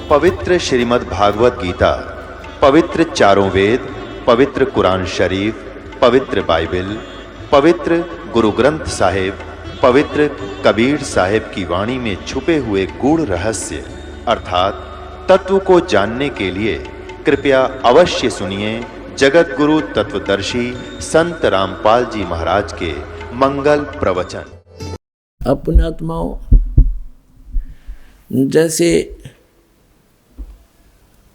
पवित्र श्रीमद् भागवत गीता, पवित्र चारों वेद, पवित्र कुरान शरीफ, पवित्र बाइबल, पवित्र गुरु ग्रंथ साहिब, पवित्र कबीर साहिब की वाणी में छुपे हुए गूढ़ रहस्य अर्थात तत्व को जानने के लिए कृपया अवश्य सुनिए जगत गुरु तत्वदर्शी संत रामपाल जी महाराज के मंगल प्रवचन। अपने आत्माओं, जैसे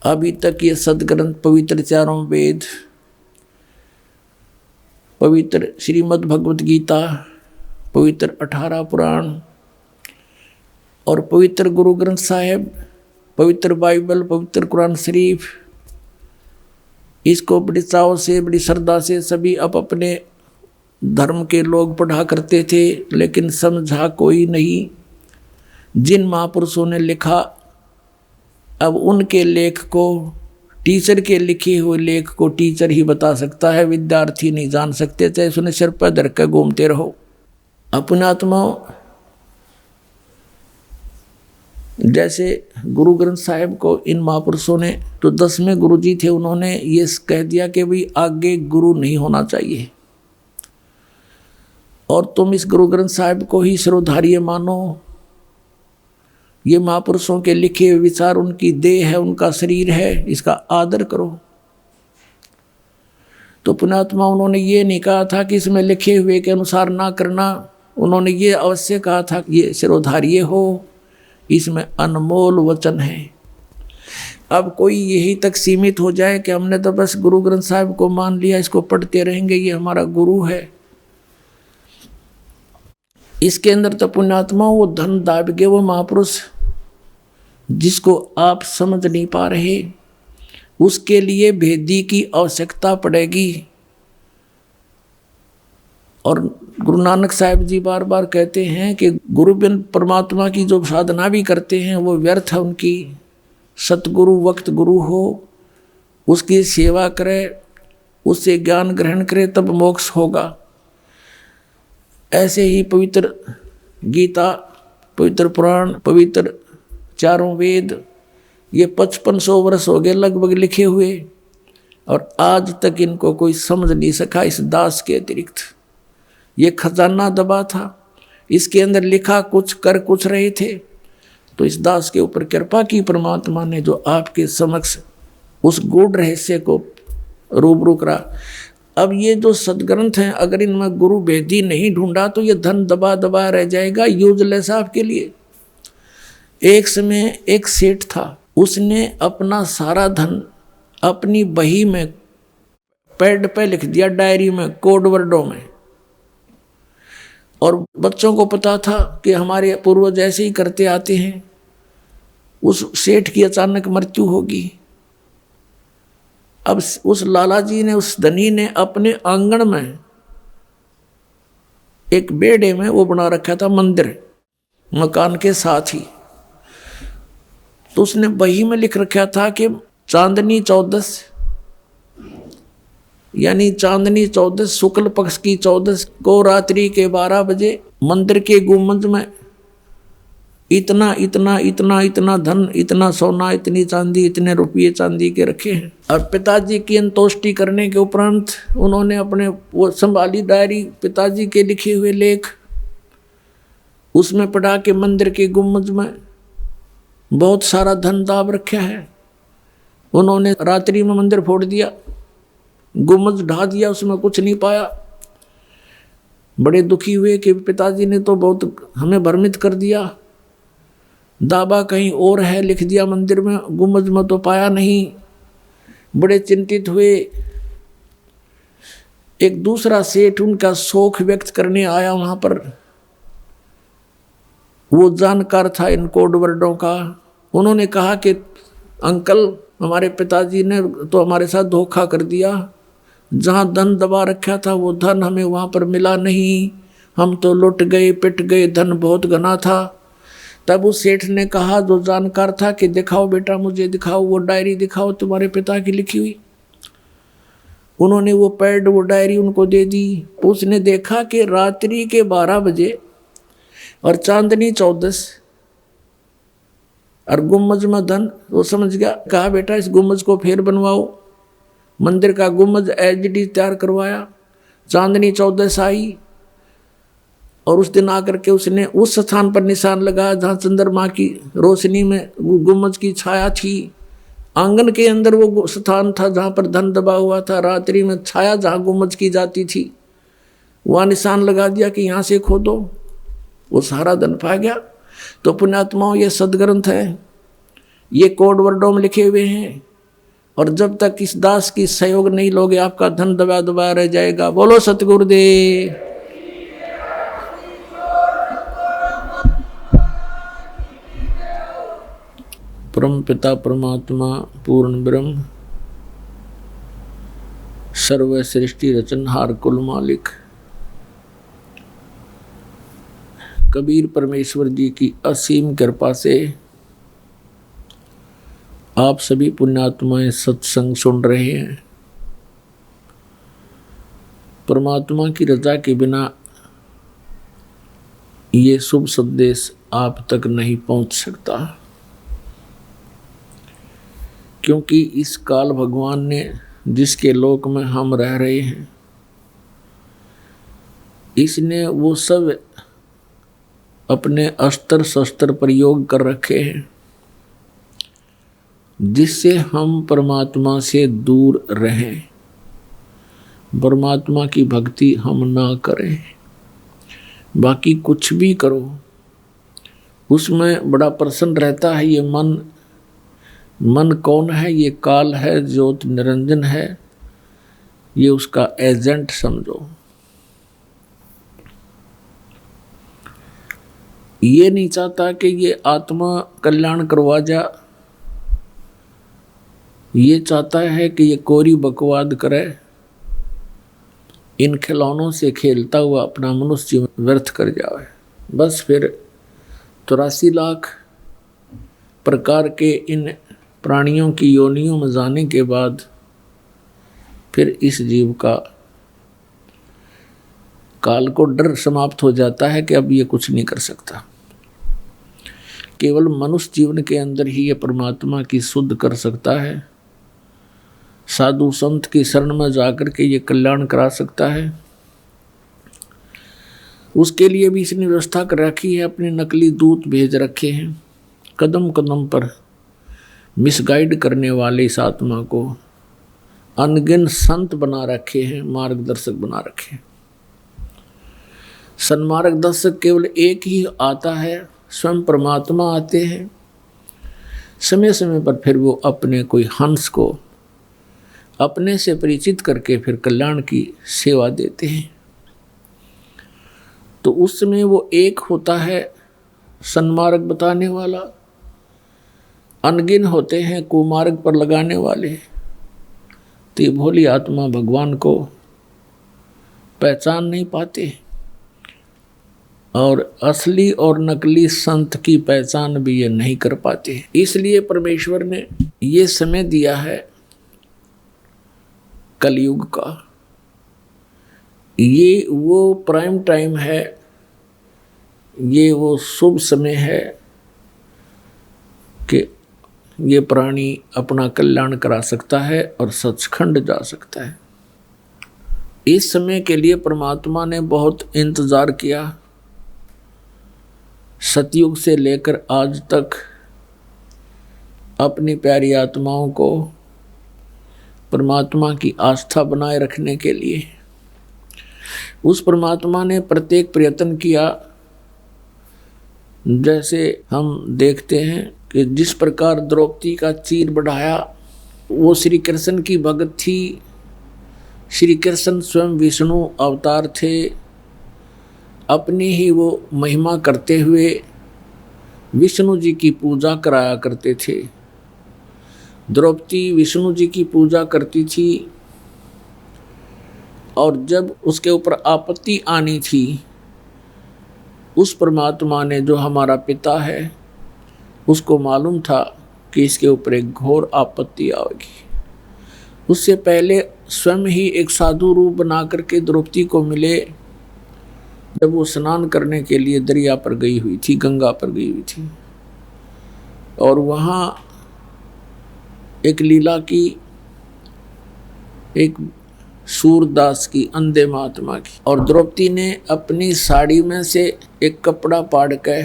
अभी तक ये सदग्रंथ पवित्र चारों वेद, पवित्र श्रीमद् भगवत गीता, पवित्र 18 पुराण और पवित्र गुरु ग्रंथ साहिब, पवित्र बाइबल, पवित्र कुरान शरीफ, इसको बड़ी चाव से, बड़ी श्रद्धा से सभी अपने धर्म के लोग पढ़ा करते थे, लेकिन समझा कोई नहीं। जिन महापुरुषों ने लिखा, अब उनके लेख को, टीचर के लिखे हुए लेख को टीचर ही बता सकता है, विद्यार्थी नहीं जान सकते, चाहे सुने सिर पर धर कर घूमते रहो। अपने आत्माओं, जैसे गुरु ग्रंथ साहिब को इन महापुरुषों ने, तो 10वें गुरु जी थे, उन्होंने ये कह दिया कि भाई आगे गुरु नहीं होना चाहिए और तुम इस गुरु ग्रंथ साहिब को ही सर्वधार्य मानो। ये महापुरुषों के लिखे हुए विचार उनकी देह है, उनका शरीर है, इसका आदर करो। तो पुण्यात्मा, उन्होंने ये नहीं कहा था कि इसमें लिखे हुए के अनुसार ना करना, उन्होंने ये अवश्य कहा था कि ये शिरोधार्य हो, इसमें अनमोल वचन है। अब कोई यही तक सीमित हो जाए कि हमने तो बस गुरु ग्रंथ साहिब को मान लिया, इसको पढ़ते रहेंगे, ये हमारा गुरु है। इसके अंदर तो पुण्यात्मा वो धन दाब गए, वो महापुरुष जिसको आप समझ नहीं पा रहे, उसके लिए भेदी की आवश्यकता पड़ेगी। और गुरु नानक साहिब जी बार बार कहते हैं कि गुरु बिन परमात्मा की जो साधना भी करते हैं वो व्यर्थ है उनकी। सतगुरु वक्त गुरु हो, उसकी सेवा करे, उससे ज्ञान ग्रहण करे, तब मोक्ष होगा। ऐसे ही पवित्र गीता, पवित्र पुराण, पवित्र चारों वेद, ये 5500 वर्ष हो गए लगभग लिखे हुए, और आज तक इनको कोई समझ नहीं सका इस दास के अतिरिक्त। ये खजाना दबा था, इसके अंदर लिखा कुछ, कर कुछ रहे थे। तो इस दास के ऊपर कृपा की परमात्मा ने, जो आपके समक्ष उस गूढ़ रहस्य को रूबरू करा। अब ये जो सदग्रंथ हैं, अगर इनमें गुरु भेदी नहीं ढूंढा तो ये धन दबा दबा रह जाएगा, यूजलेस आपके लिए। एक समय एक सेठ था, उसने अपना सारा धन अपनी बही में पैड पे लिख दिया, डायरी में, कोड वर्डों में। और बच्चों को पता था कि हमारे पूर्वज ऐसे ही करते आते हैं। उस सेठ की अचानक मृत्यु होगी। अब उस लाला जी ने, उस धनी ने अपने आंगन में एक बेड़े में वो बना रखा था मंदिर, मकान के साथ ही। तो उसने बही में लिख रखा था कि चांदनी 14, यानी चांदनी 14 शुक्ल पक्ष की 14 को रात्रि के 12 बजे मंदिर के गुंबद में इतना इतना इतना इतना धन, इतना सोना, इतनी चांदी, इतने रुपये चांदी के रखे हैं। और पिताजी की अंतोष्टि करने के उपरांत उन्होंने अपने वो संभाली डायरी, पिताजी के लिखे हुए लेख, उसमें पढ़ा के मंदिर के गुंबद में बहुत सारा धन दाब रखा है। उन्होंने रात्रि में मंदिर फोड़ दिया, गुंबद ढा दिया, उसमें कुछ नहीं पाया। बड़े दुखी हुए कि पिताजी ने तो बहुत हमें भ्रमित कर दिया, दाबा कहीं और है, लिख दिया मंदिर में, गुंबद में तो पाया नहीं। बड़े चिंतित हुए। एक दूसरा सेठ उनका शोक व्यक्त करने आया वहां पर, वो जानकार था इन कोड वर्डों का। उन्होंने कहा कि अंकल, हमारे पिताजी ने तो हमारे साथ धोखा कर दिया, जहाँ धन दबा रखा था वो धन हमें वहाँ पर मिला नहीं, हम तो लुट गए, पिट गए, धन बहुत घना था। तब उस सेठ ने कहा, जो जानकार था, कि दिखाओ बेटा, मुझे दिखाओ, वो डायरी दिखाओ तुम्हारे पिता की लिखी हुई। उन्होंने वो पैड, वो डायरी उनको दे दी। उसने देखा कि रात्रि के 12 बजे और चांदनी 14 और गुम्बज में धन, वो समझ गया, कहा बेटा इस गुम्बज को फिर बनवाओ। मंदिर का गुम्बज एचडी तैयार करवाया, चांदनी 14 आई, और उस दिन आकर के उसने उस स्थान पर निशान लगाया जहाँ चंद्रमा की रोशनी में वो गुम्बज की छाया थी। आंगन के अंदर वो स्थान था जहाँ पर धन दबा हुआ था, रात्रि में छाया जहाँ गुम्बज की जाती थी, वहाँ निशान लगा दिया कि यहाँ से खोदो, वो सारा धन पा गया। तो पुण्यात्माओं, ये सदग्रंथ है, ये कोड वर्डों में लिखे हुए हैं, और जब तक इस दास की सहयोग नहीं लोगे आपका धन दबा दबा रह जाएगा। बोलो सतगुरुदेव। परम पिता परमात्मा पूर्ण ब्रह्म सर्व सृष्टि रचनहार कुल मालिक कबीर परमेश्वर जी की असीम कृपा से आप सभी पुण्यात्माएं सत्संग सुन रहे हैं। परमात्मा की रजा के बिना ये शुभ संदेश आप तक नहीं पहुंच सकता, क्योंकि इस काल भगवान ने जिसके लोक में हम रह रहे हैं, इसने वो सब अपने अस्त्र शस्त्र प्रयोग कर रखे हैं जिससे हम परमात्मा से दूर रहें, परमात्मा की भक्ति हम ना करें। बाकी कुछ भी करो उसमें बड़ा प्रसन्न रहता है। ये मन कौन है? ये काल है, ज्योत निरंजन है, ये उसका एजेंट समझो। ये नहीं चाहता कि ये आत्मा कल्याण करवा जा, ये चाहता है कि ये कोरी बकवाद करे, इन खिलौनों से खेलता हुआ अपना मनुष्य जीवन व्यर्थ कर जाए। बस फिर 83 लाख प्रकार के इन प्राणियों की योनियों में जाने के बाद फिर इस जीव का काल को डर समाप्त हो जाता है कि अब ये कुछ नहीं कर सकता। केवल मनुष्य जीवन के अंदर ही ये परमात्मा की शुद्ध कर सकता है, साधु संत की शरण में जाकर के ये कल्याण करा सकता है। उसके लिए भी इसने व्यवस्था कर रखी है, अपने नकली दूत भेज रखे हैं, कदम कदम पर मिसगाइड करने वाले इस आत्मा को अनगिन संत बना रखे हैं, मार्गदर्शक बना रखे हैं। सन्मार्गदर्शक केवल एक ही आता है, स्वयं परमात्मा आते हैं। समय समय पर फिर वो अपने कोई हंस को अपने से परिचित करके फिर कल्याण की सेवा देते हैं। तो उस समय वो एक होता है सन्मार्ग बताने वाला, अनगिन होते हैं कुमार्ग पर लगाने वाले। तो ये भोली आत्मा भगवान को पहचान नहीं पाते, और असली और नकली संत की पहचान भी ये नहीं कर पाते। इसलिए परमेश्वर ने ये समय दिया है कलयुग का। ये वो प्राइम टाइम है, ये वो शुभ समय है कि ये प्राणी अपना कल्याण करा सकता है और सचखंड जा सकता है। इस समय के लिए परमात्मा ने बहुत इंतजार किया। सतयुग से लेकर आज तक अपनी प्यारी आत्माओं को परमात्मा की आस्था बनाए रखने के लिए उस परमात्मा ने प्रत्येक प्रयत्न किया। जैसे हम देखते हैं कि जिस प्रकार द्रौपदी का चीर बढ़ाया, वो श्री कृष्ण की भगत थी। श्री कृष्ण स्वयं विष्णु अवतार थे, अपनी ही वो महिमा करते हुए विष्णु जी की पूजा कराया करते थे। द्रौपदी विष्णु जी की पूजा करती थी, और जब उसके ऊपर आपत्ति आनी थी, उस परमात्मा ने जो हमारा पिता है उसको मालूम था कि इसके ऊपर एक घोर आपत्ति आएगी। उससे पहले स्वयं ही एक साधु रूप बना करके द्रौपदी को मिले, जब वो स्नान करने के लिए दरिया पर गई हुई थी, गंगा पर गई हुई थी। और वहाँ एक लीला की, एक सूरदास की, अंधे महात्मा की, और द्रौपदी ने अपनी साड़ी में से एक कपड़ा फाड़ के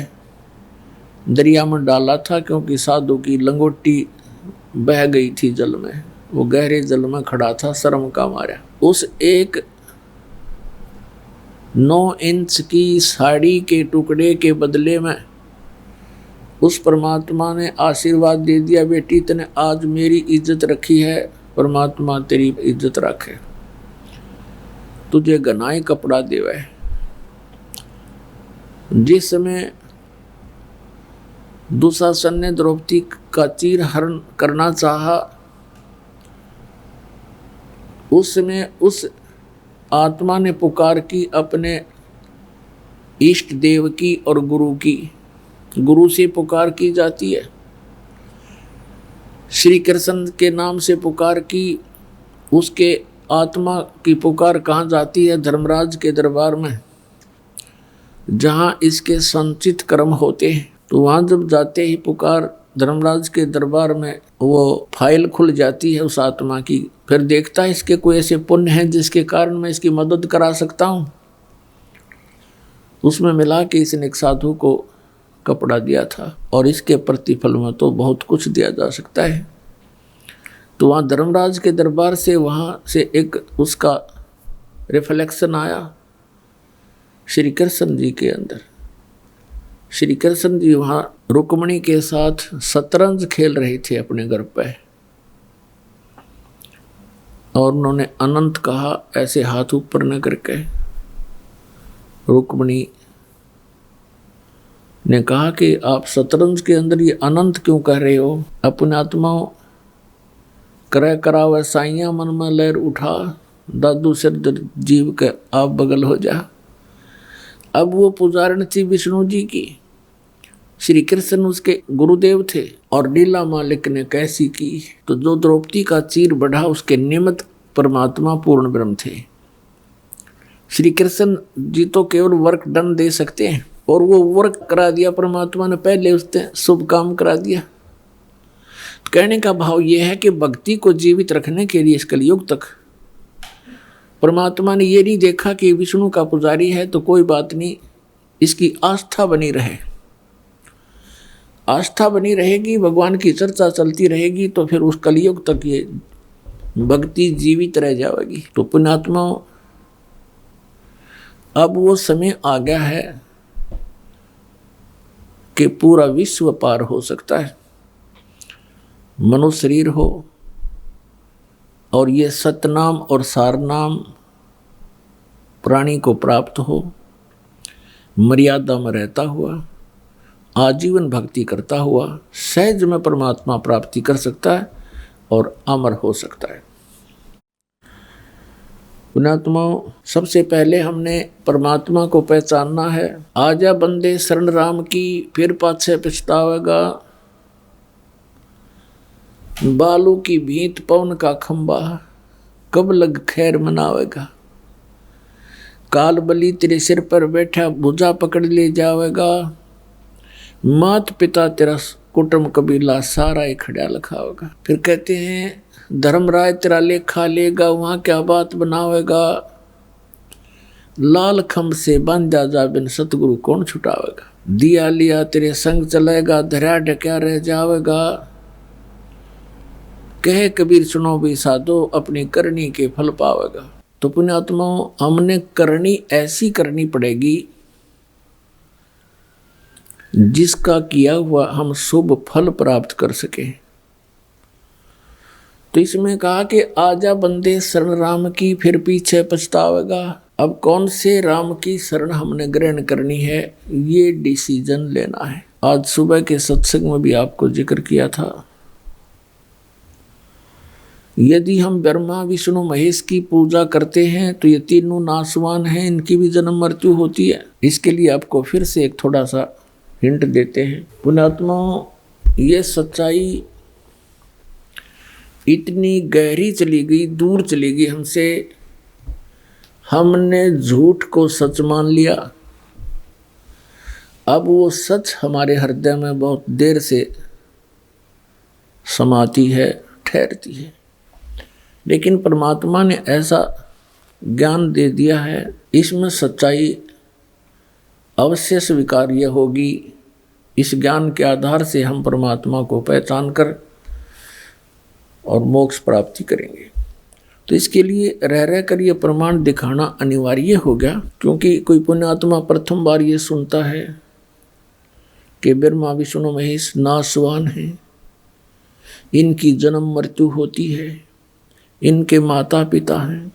दरिया में डाला था, क्योंकि साधु की लंगोटी बह गई थी जल में। वो गहरे जल में खड़ा था शर्म का मारा। उस एक 9 इंच की साड़ी के टुकड़े के बदले में उस परमात्मा ने आशीर्वाद दे दिया, बेटी तने आज मेरी इज्जत रखी है, परमात्मा तेरी इज्जत रखे, तुझे गनाई कपड़ा देवे। जिस समय दुशासन ने द्रौपदी का चीर हरण करना चाहा, उस समय उस आत्मा ने पुकार की अपने इष्ट देव की और गुरु की। गुरु से पुकार की जाती है, श्री कृष्ण के नाम से पुकार की। उसके आत्मा की पुकार कहाँ जाती है? धर्मराज के दरबार में, जहाँ इसके संचित कर्म होते हैं। तो वहाँ जब जाते ही पुकार धर्मराज के दरबार में, वो फाइल खुल जाती है उस आत्मा की। फिर देखता है इसके कोई ऐसे पुण्य हैं जिसके कारण मैं इसकी मदद करा सकता हूँ। उसमें मिला कि इसने एक साधु को कपड़ा दिया था और इसके प्रतिफल में तो बहुत कुछ दिया जा सकता है। तो वहाँ धर्मराज के दरबार से, वहाँ से एक उसका रिफ्लेक्शन आया श्री कृष्ण जी के अंदर। श्री कृष्ण जी वहाँ रुक्मणी के साथ शतरंज खेल रहे थे अपने घर पे, और उन्होंने अनंत कहा ऐसे हाथ ऊपर न करके। रुक्मणी ने कहा कि आप शतरंज के अंदर ये अनंत क्यों कह रहे हो? अपने आत्माओं करय करावे साइया, मन में लहर उठा, दादू सिर जीव के आप बगल हो जा। अब वो पुजारण थी विष्णु जी की, श्री कृष्ण उसके गुरुदेव थे, और लीला मालिक ने कैसी की। तो जो द्रौपदी का चीर बढ़ा उसके निमित्त परमात्मा पूर्ण ब्रह्म थे। श्री कृष्ण जी तो केवल वर्क डन दे सकते हैं, और वो वर्क करा दिया परमात्मा ने, पहले उसने शुभ काम करा दिया। कहने का भाव ये है कि भक्ति को जीवित रखने के लिए इस कलयुग तक परमात्मा ने ये नहीं देखा कि विष्णु का पुजारी है तो कोई बात नहीं, इसकी आस्था बनी रहे। आस्था बनी रहेगी, भगवान की चर्चा चलती रहेगी, तो फिर उस कलयुग तक ये भक्ति जीवित रह जाएगी। तो पुण्यात्मा, अब वो समय आ गया है कि पूरा विश्व पार हो सकता है। मनुष्य शरीर हो और ये सतनाम और सारनाम प्राणी को प्राप्त हो, मर्यादा में रहता हुआ, आजीवन भक्ति करता हुआ सहज में परमात्मा प्राप्ति कर सकता है और अमर हो सकता है। पुण्यात्माओं, सबसे पहले हमने परमात्मा को पहचानना है। आजा बंदे शरण राम की, फिर पाछे पछतावेगा। बालू की भीत पवन का खंबा, कब लग खैर मनावेगा। काल बली तेरे सिर पर बैठा, भुजा पकड़ ले जावेगा। मात पिता तेरा कुटुंब कबीला सारा ही खड़ा लिखावेगा। फिर कहते हैं धर्मराय तेरा लेखा लेगा, वहाँ क्या बात बनावेगा। लाल खम्भ से बांधा जा बिन सतगुरु कौन छुटावेगा। दिया लिया तेरे संग चलेगा, धरा ढक्या रह जावेगा। कहे कबीर सुनो भी साधो, अपनी करनी के फल पावेगा। तो पुण्यात्माओं, हमने करनी ऐसी करनी पड़ेगी जिसका किया हुआ हम शुभ फल प्राप्त कर सके। तो इसमें कहा कि आजा बंदे शरण राम की, फिर पीछे पछतावेगा। अब कौन से राम की शरण हमने ग्रहण करनी है, ये डिसीजन लेना है। आज सुबह के सत्संग में भी आपको जिक्र किया था, यदि हम ब्रह्मा विष्णु महेश की पूजा करते हैं तो ये तीनों नाशवान हैं, इनकी भी जन्म मृत्यु होती है। इसके लिए आपको फिर से एक थोड़ा सा हिंट देते हैं। पुण्यात्माओं, ये सच्चाई इतनी गहरी चली गई, दूर चली गई हमसे, हमने झूठ को सच मान लिया। अब वो सच हमारे हृदय में बहुत देर से समाती है, ठहरती है। लेकिन परमात्मा ने ऐसा ज्ञान दे दिया है, इसमें सच्चाई अवश्य स्वीकार्य होगी। इस ज्ञान के आधार से हम परमात्मा को पहचान कर और मोक्ष प्राप्ति करेंगे। तो इसके लिए रह रह कर ये प्रमाण दिखाना अनिवार्य हो गया, क्योंकि कोई पुण्यात्मा प्रथम बार ये सुनता है कि ब्रह्मा विष्णु महेश नाशवान हैं, इनकी जन्म मृत्यु होती है, इनके माता पिता हैं,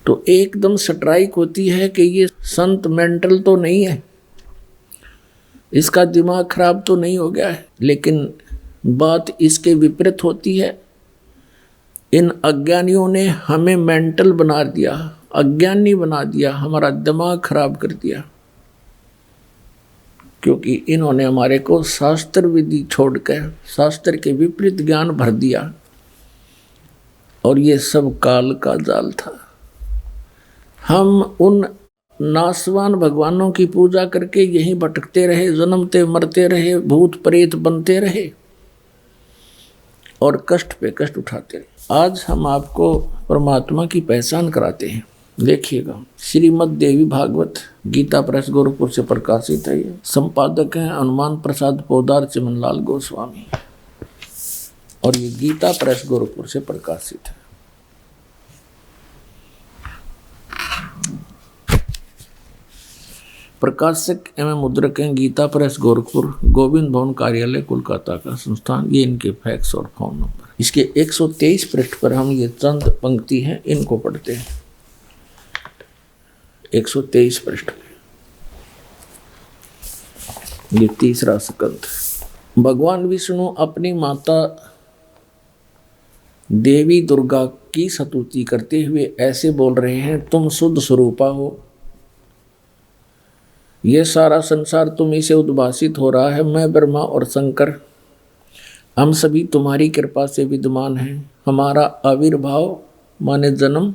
तो एकदम स्ट्राइक होती है कि ये संत मेंटल तो नहीं है, इसका दिमाग खराब तो नहीं हो गया है। लेकिन बात इसके विपरीत होती है। इन अज्ञानियों ने हमें मेंटल बना दिया, अज्ञानी बना दिया, हमारा दिमाग खराब कर दिया, क्योंकि इन्होंने हमारे को शास्त्र विधि छोड़कर शास्त्र के विपरीत ज्ञान भर दिया। और ये सब काल का जाल था। हम उन नासवान भगवानों की पूजा करके यहीं भटकते रहे, जन्मते मरते रहे, भूत प्रेत बनते रहे और कष्ट पे कष्ट उठाते रहे। आज हम आपको परमात्मा की पहचान कराते हैं। देखिएगा, श्रीमद् देवी भागवत गीता प्रेस गोरखपुर से प्रकाशित है। ये संपादक हैं हनुमान प्रसाद पोदार चिमनलाल गोस्वामी, और ये गीता प्रेस गोरखपुर से प्रकाशित है। प्रकाशक एवं मुद्रक हैं गीता प्रेस गोरखपुर, गोविंद भवन कार्यालय कोलकाता का संस्थान। ये इनके फैक्स और फोन नंबर। इसके 123 पृष्ठ पर हम ये चंद पंक्ति हैं, इनको पढ़ते हैं। 123 पृष्ठ पे ये तीसरा स्कंध। भगवान विष्णु अपनी माता देवी दुर्गा की स्तुति करते हुए ऐसे बोल रहे हैं, तुम शुद्ध स्वरूपा हो, ये सारा संसार तुम्ही से उद्भासित हो रहा है। मैं ब्रह्मा और शंकर हम सभी तुम्हारी कृपा से विद्यमान हैं। हमारा आविर्भाव माने जन्म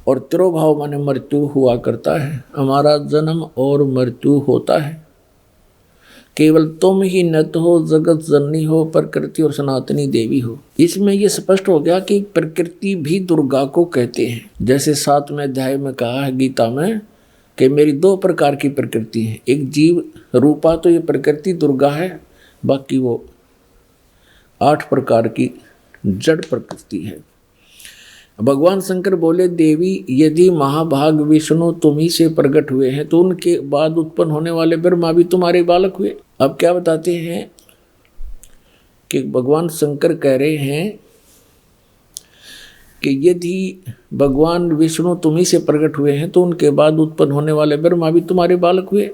और तिरोभाव माने मृत्यु हुआ करता है। हमारा जन्म और मृत्यु होता है। केवल तुम ही नत हो, जगत जननी हो, प्रकृति और सनातनी देवी हो। इसमें यह स्पष्ट हो गया कि प्रकृति भी दुर्गा को कहते हैं। जैसे 7वें अध्याय में कहा है गीता में कि मेरी 2 प्रकार की प्रकृति है, एक जीव रूपा तो ये प्रकृति दुर्गा है, बाकी वो 8 प्रकार की जड़ प्रकृति है। भगवान शंकर बोले, देवी यदि महाभाग विष्णु तुम्ही से प्रकट हुए हैं तो उनके बाद उत्पन्न होने वाले ब्रह्मा भी तुम्हारे बालक हुए। अब क्या बताते हैं कि भगवान शंकर कह रहे हैं कि यदि भगवान विष्णु तुम्ही से प्रकट हुए हैं तो उनके बाद उत्पन्न होने वाले ब्रह्मा भी तुम्हारे बालक हुए।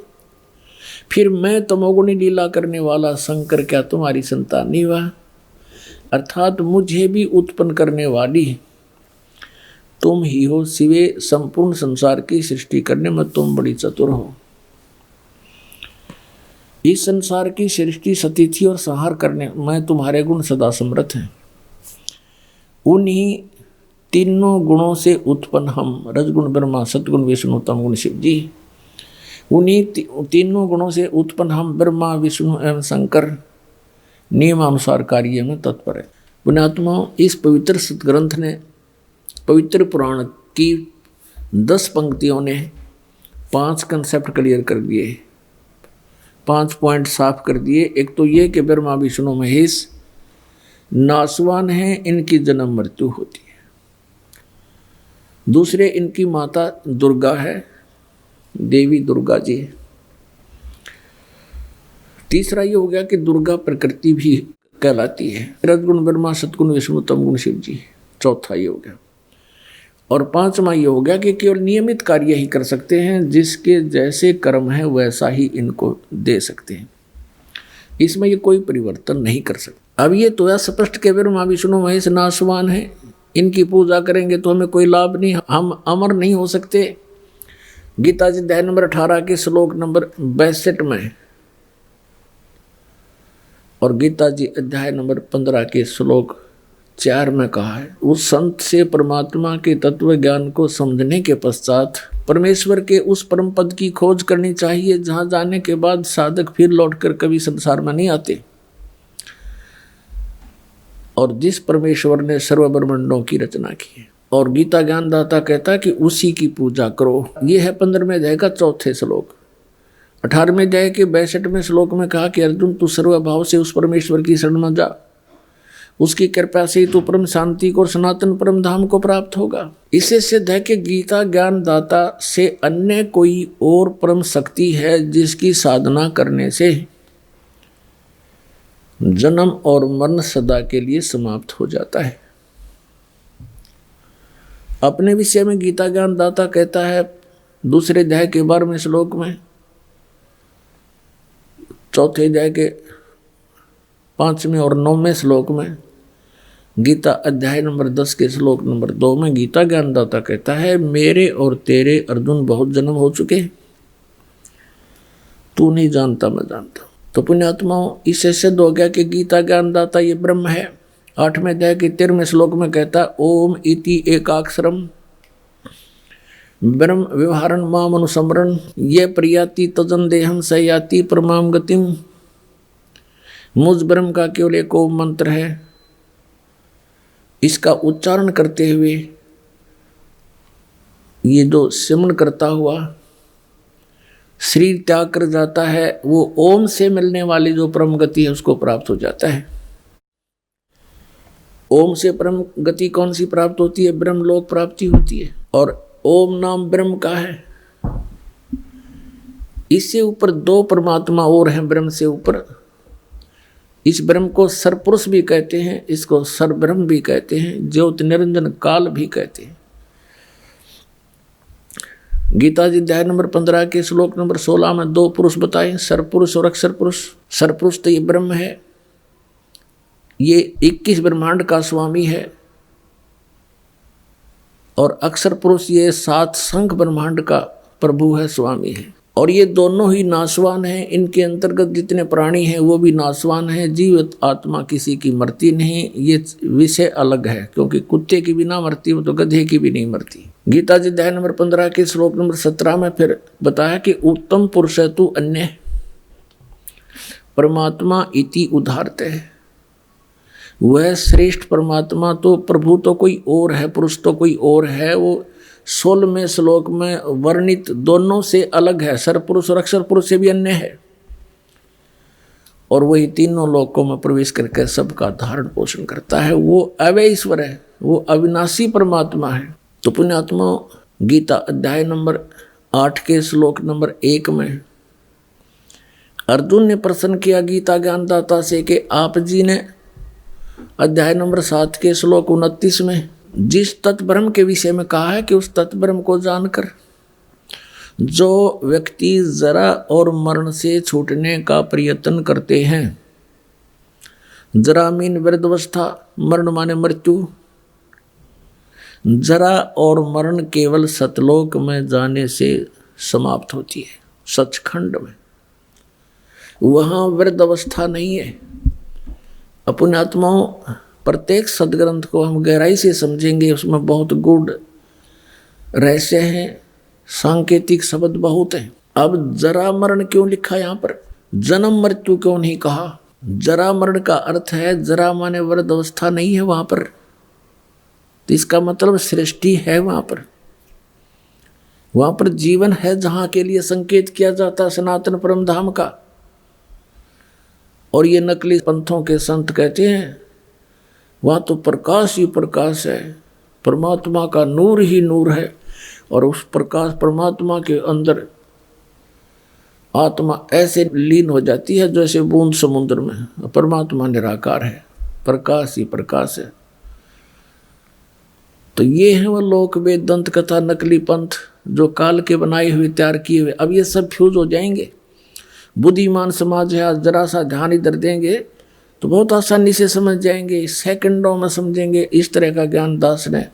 फिर मैं तमोगुणी लीला करने वाला शंकर क्या तुम्हारी संतान नहीं हुआ? अर्थात मुझे भी उत्पन्न करने वाली तुम ही हो। सिवे संपूर्ण संसार की सृष्टि करने में तुम बड़ी चतुर हो। इस संसार की सृष्टि स्थिति और संहार करने में तुम्हारे गुण सदा समर्थ हैं। उन्हीं तीनों गुणों से उत्पन्न हम, रजगुण ब्रह्मा, सतगुण विष्णु, तमगुण शिव जी, उन्हीं तीनों गुणों से उत्पन्न हम ब्रह्मा विष्णु एवं शंकर नियमानुसार कार्य में तत्पर है। पुण्यात्माओं, इस पवित्र सतग्रंथ ने, पवित्र पुराण की 10 पंक्तियों ने 5 कंसेप्ट क्लियर कर दिए, 5 पॉइंट साफ कर दिए। एक तो ये कि ब्रह्मा विष्णु महेश नासवान हैं, इनकी जन्म मृत्यु होती है। दूसरे, इनकी माता दुर्गा है, देवी दुर्गा जी। तीसरा ये हो गया कि दुर्गा प्रकृति भी कहलाती है। रजगुण ब्रह्मा, सतगुण विष्णु, तमगुण शिव जी। चौथा ये हो गया। और 5वां ये हो गया कि केवल नियमित कार्य ही कर सकते हैं, जिसके जैसे कर्म है वैसा ही इनको दे सकते हैं। इसमें ये कोई परिवर्तन नहीं कर सकते। अब ये तो है स्पष्ट के ब्रह्मा विष्णु महेश नासवान है, इनकी पूजा करेंगे तो हमें कोई लाभ नहीं, हम अमर नहीं हो सकते। गीता जी अध्याय नंबर 18 के श्लोक नंबर 62 में और गीता जी अध्याय नंबर 15 के श्लोक 4 में कहा है, उस संत से परमात्मा के तत्व ज्ञान को समझने के पश्चात परमेश्वर के उस परम पद की खोज करनी चाहिए, जहाँ जाने के बाद साधक फिर लौटकर कभी संसार में नहीं आते। और जिस परमेश्वर ने सर्व ब्रह्मांडों की रचना की है। और गीता ज्ञानदाता कहता है कि उसी की पूजा करो। ये है 15वें अध्याय का 4थे श्लोक। 18वें अध्याय के 62वें श्लोक में कहा कि अर्जुन तू सर्वभाव से उस परमेश्वर की शरण में जा, उसकी कृपा से तू परम शांति को और सनातन परम धाम को प्राप्त होगा। इससे सिद्ध है कि गीता ज्ञानदाता से अन्य कोई और परम शक्ति है जिसकी साधना करने से जन्म और मरण सदा के लिए समाप्त हो जाता है। अपने विषय में गीता ज्ञानदाता कहता है 2 अध्याय के 12वें श्लोक में, 4थे अध्याय के 5वें और 9वें श्लोक में, गीता अध्याय नंबर 10 के श्लोक नंबर 2 में गीता ज्ञानदाता कहता है मेरे और तेरे अर्जुन बहुत जन्म हो चुके, तू नहीं जानता मैं जानता। तो पुण्यात्माओं, इससे सिद्ध हो गया कि गीता ज्ञानदाता ये ब्रह्म है। 8वें अध्याय के 13वें श्लोक में कहता ओम इति एकाक्षरम ब्रह्म व्यवहारन माम अनुसमरण ये प्रियाति तजन देहम सयाति परमाम गतिम। मुझ ब्रह्म का केवल एक ओम मंत्र है, इसका उच्चारण करते हुए ये जो सिमरन करता हुआ शरीर त्याग कर जाता है, वो ओम से मिलने वाली जो परम गति है उसको प्राप्त हो जाता है। ओम से परम गति कौन सी प्राप्त होती है? ब्रह्म लोक प्राप्ति होती है। और ओम नाम ब्रह्म का है। इससे ऊपर 2 परमात्मा और हैं ब्रह्म से ऊपर। इस ब्रह्म को सरपुरुष भी कहते हैं, इसको सरब्रह्म भी कहते हैं, ज्योति निरंजन काल भी कहते हैं। गीता जी अध्याय नंबर 15 के श्लोक नंबर 16 में 2 पुरुष बताए, सरपुरुष और अक्षर पुरुष। सरपुरुष तो ये ब्रह्म है, ये 21 ब्रह्मांड का स्वामी है। और अक्षर पुरुष ये 7 संख ब्रह्मांड का प्रभु है, स्वामी है। और ये दोनों ही नाशवान हैं। इनके अंतर्गत जितने प्राणी हैं वो भी नाशवान हैं। जीवित आत्मा किसी की मरती नहीं। ये विषय अलग है, क्योंकि कुत्ते की भी ना मरती वो तो गधे की भी नहीं मरती। गीता जी अध्याय नंबर 15 के श्लोक नंबर 17 में फिर बताया कि उत्तम पुरुष तु अन्य परमात्मा इति उदाहरते है। वह श्रेष्ठ परमात्मा तो प्रभु तो कोई और है, पुरुष तो कोई और है। वो 16वें श्लोक में वर्णित दोनों से अलग है। सरपुरुष और अक्षर पुरुष से भी अन्य है। और वही तीनों लोकों में प्रवेश करके सबका धारण पोषण करता है। वो अव्यय ईश्वर है, वो अविनाशी परमात्मा है। तो पुण्यात्मा, गीता अध्याय नंबर 8 के श्लोक नंबर 1 में अर्जुन ने प्रश्न किया गीता ज्ञानदाता से कि आप जी ने अध्याय नंबर 7 के श्लोक 29 में जिस तत्ब्रह्म के विषय में कहा है कि उस तत्ब्रह्म को जानकर जो व्यक्ति जरा और मरण से छूटने का प्रयत्न करते हैं, जरा मीन वृद्धावस्था, मरण माने मृत्यु, जरा और मरण केवल सतलोक में जाने से समाप्त होती है, सचखंड में। वहाँ वृद्धावस्था नहीं है। अपने आत्माओं, प्रत्येक सदग्रंथ को हम गहराई से समझेंगे, उसमें बहुत गूढ़ रहस्य हैं, सांकेतिक शब्द बहुत हैं। अब जरा मरण क्यों लिखा यहाँ पर? जन्म मृत्यु क्यों नहीं कहा? जरा मरण का अर्थ है जरा माने वृद्धावस्था नहीं है वहाँ पर, तो इसका मतलब सृष्टि है वहाँ पर जीवन है, जहाँ के लिए संकेत किया जाता सनातन परम धाम का। और ये नकली पंथों के संत कहते हैं वहाँ तो प्रकाश ही प्रकाश है, परमात्मा का नूर ही नूर है। और उस प्रकाश परमात्मा के अंदर आत्मा ऐसे लीन हो जाती है जैसे बूंद समुद्र में। परमात्मा निराकार है, प्रकाश ही प्रकाश है। तो ये है वो लोक वेद दंत कथा नकली पंथ जो काल के बनाए हुए तैयार किए हुए। अब ये सब फ्यूज हो जाएंगे। बुद्धिमान समाज है, आज जरा सा ध्यान इधर देंगे तो बहुत आसानी से समझ जाएंगे, सेकंडों में समझेंगे। इस तरह का ज्ञान दास ने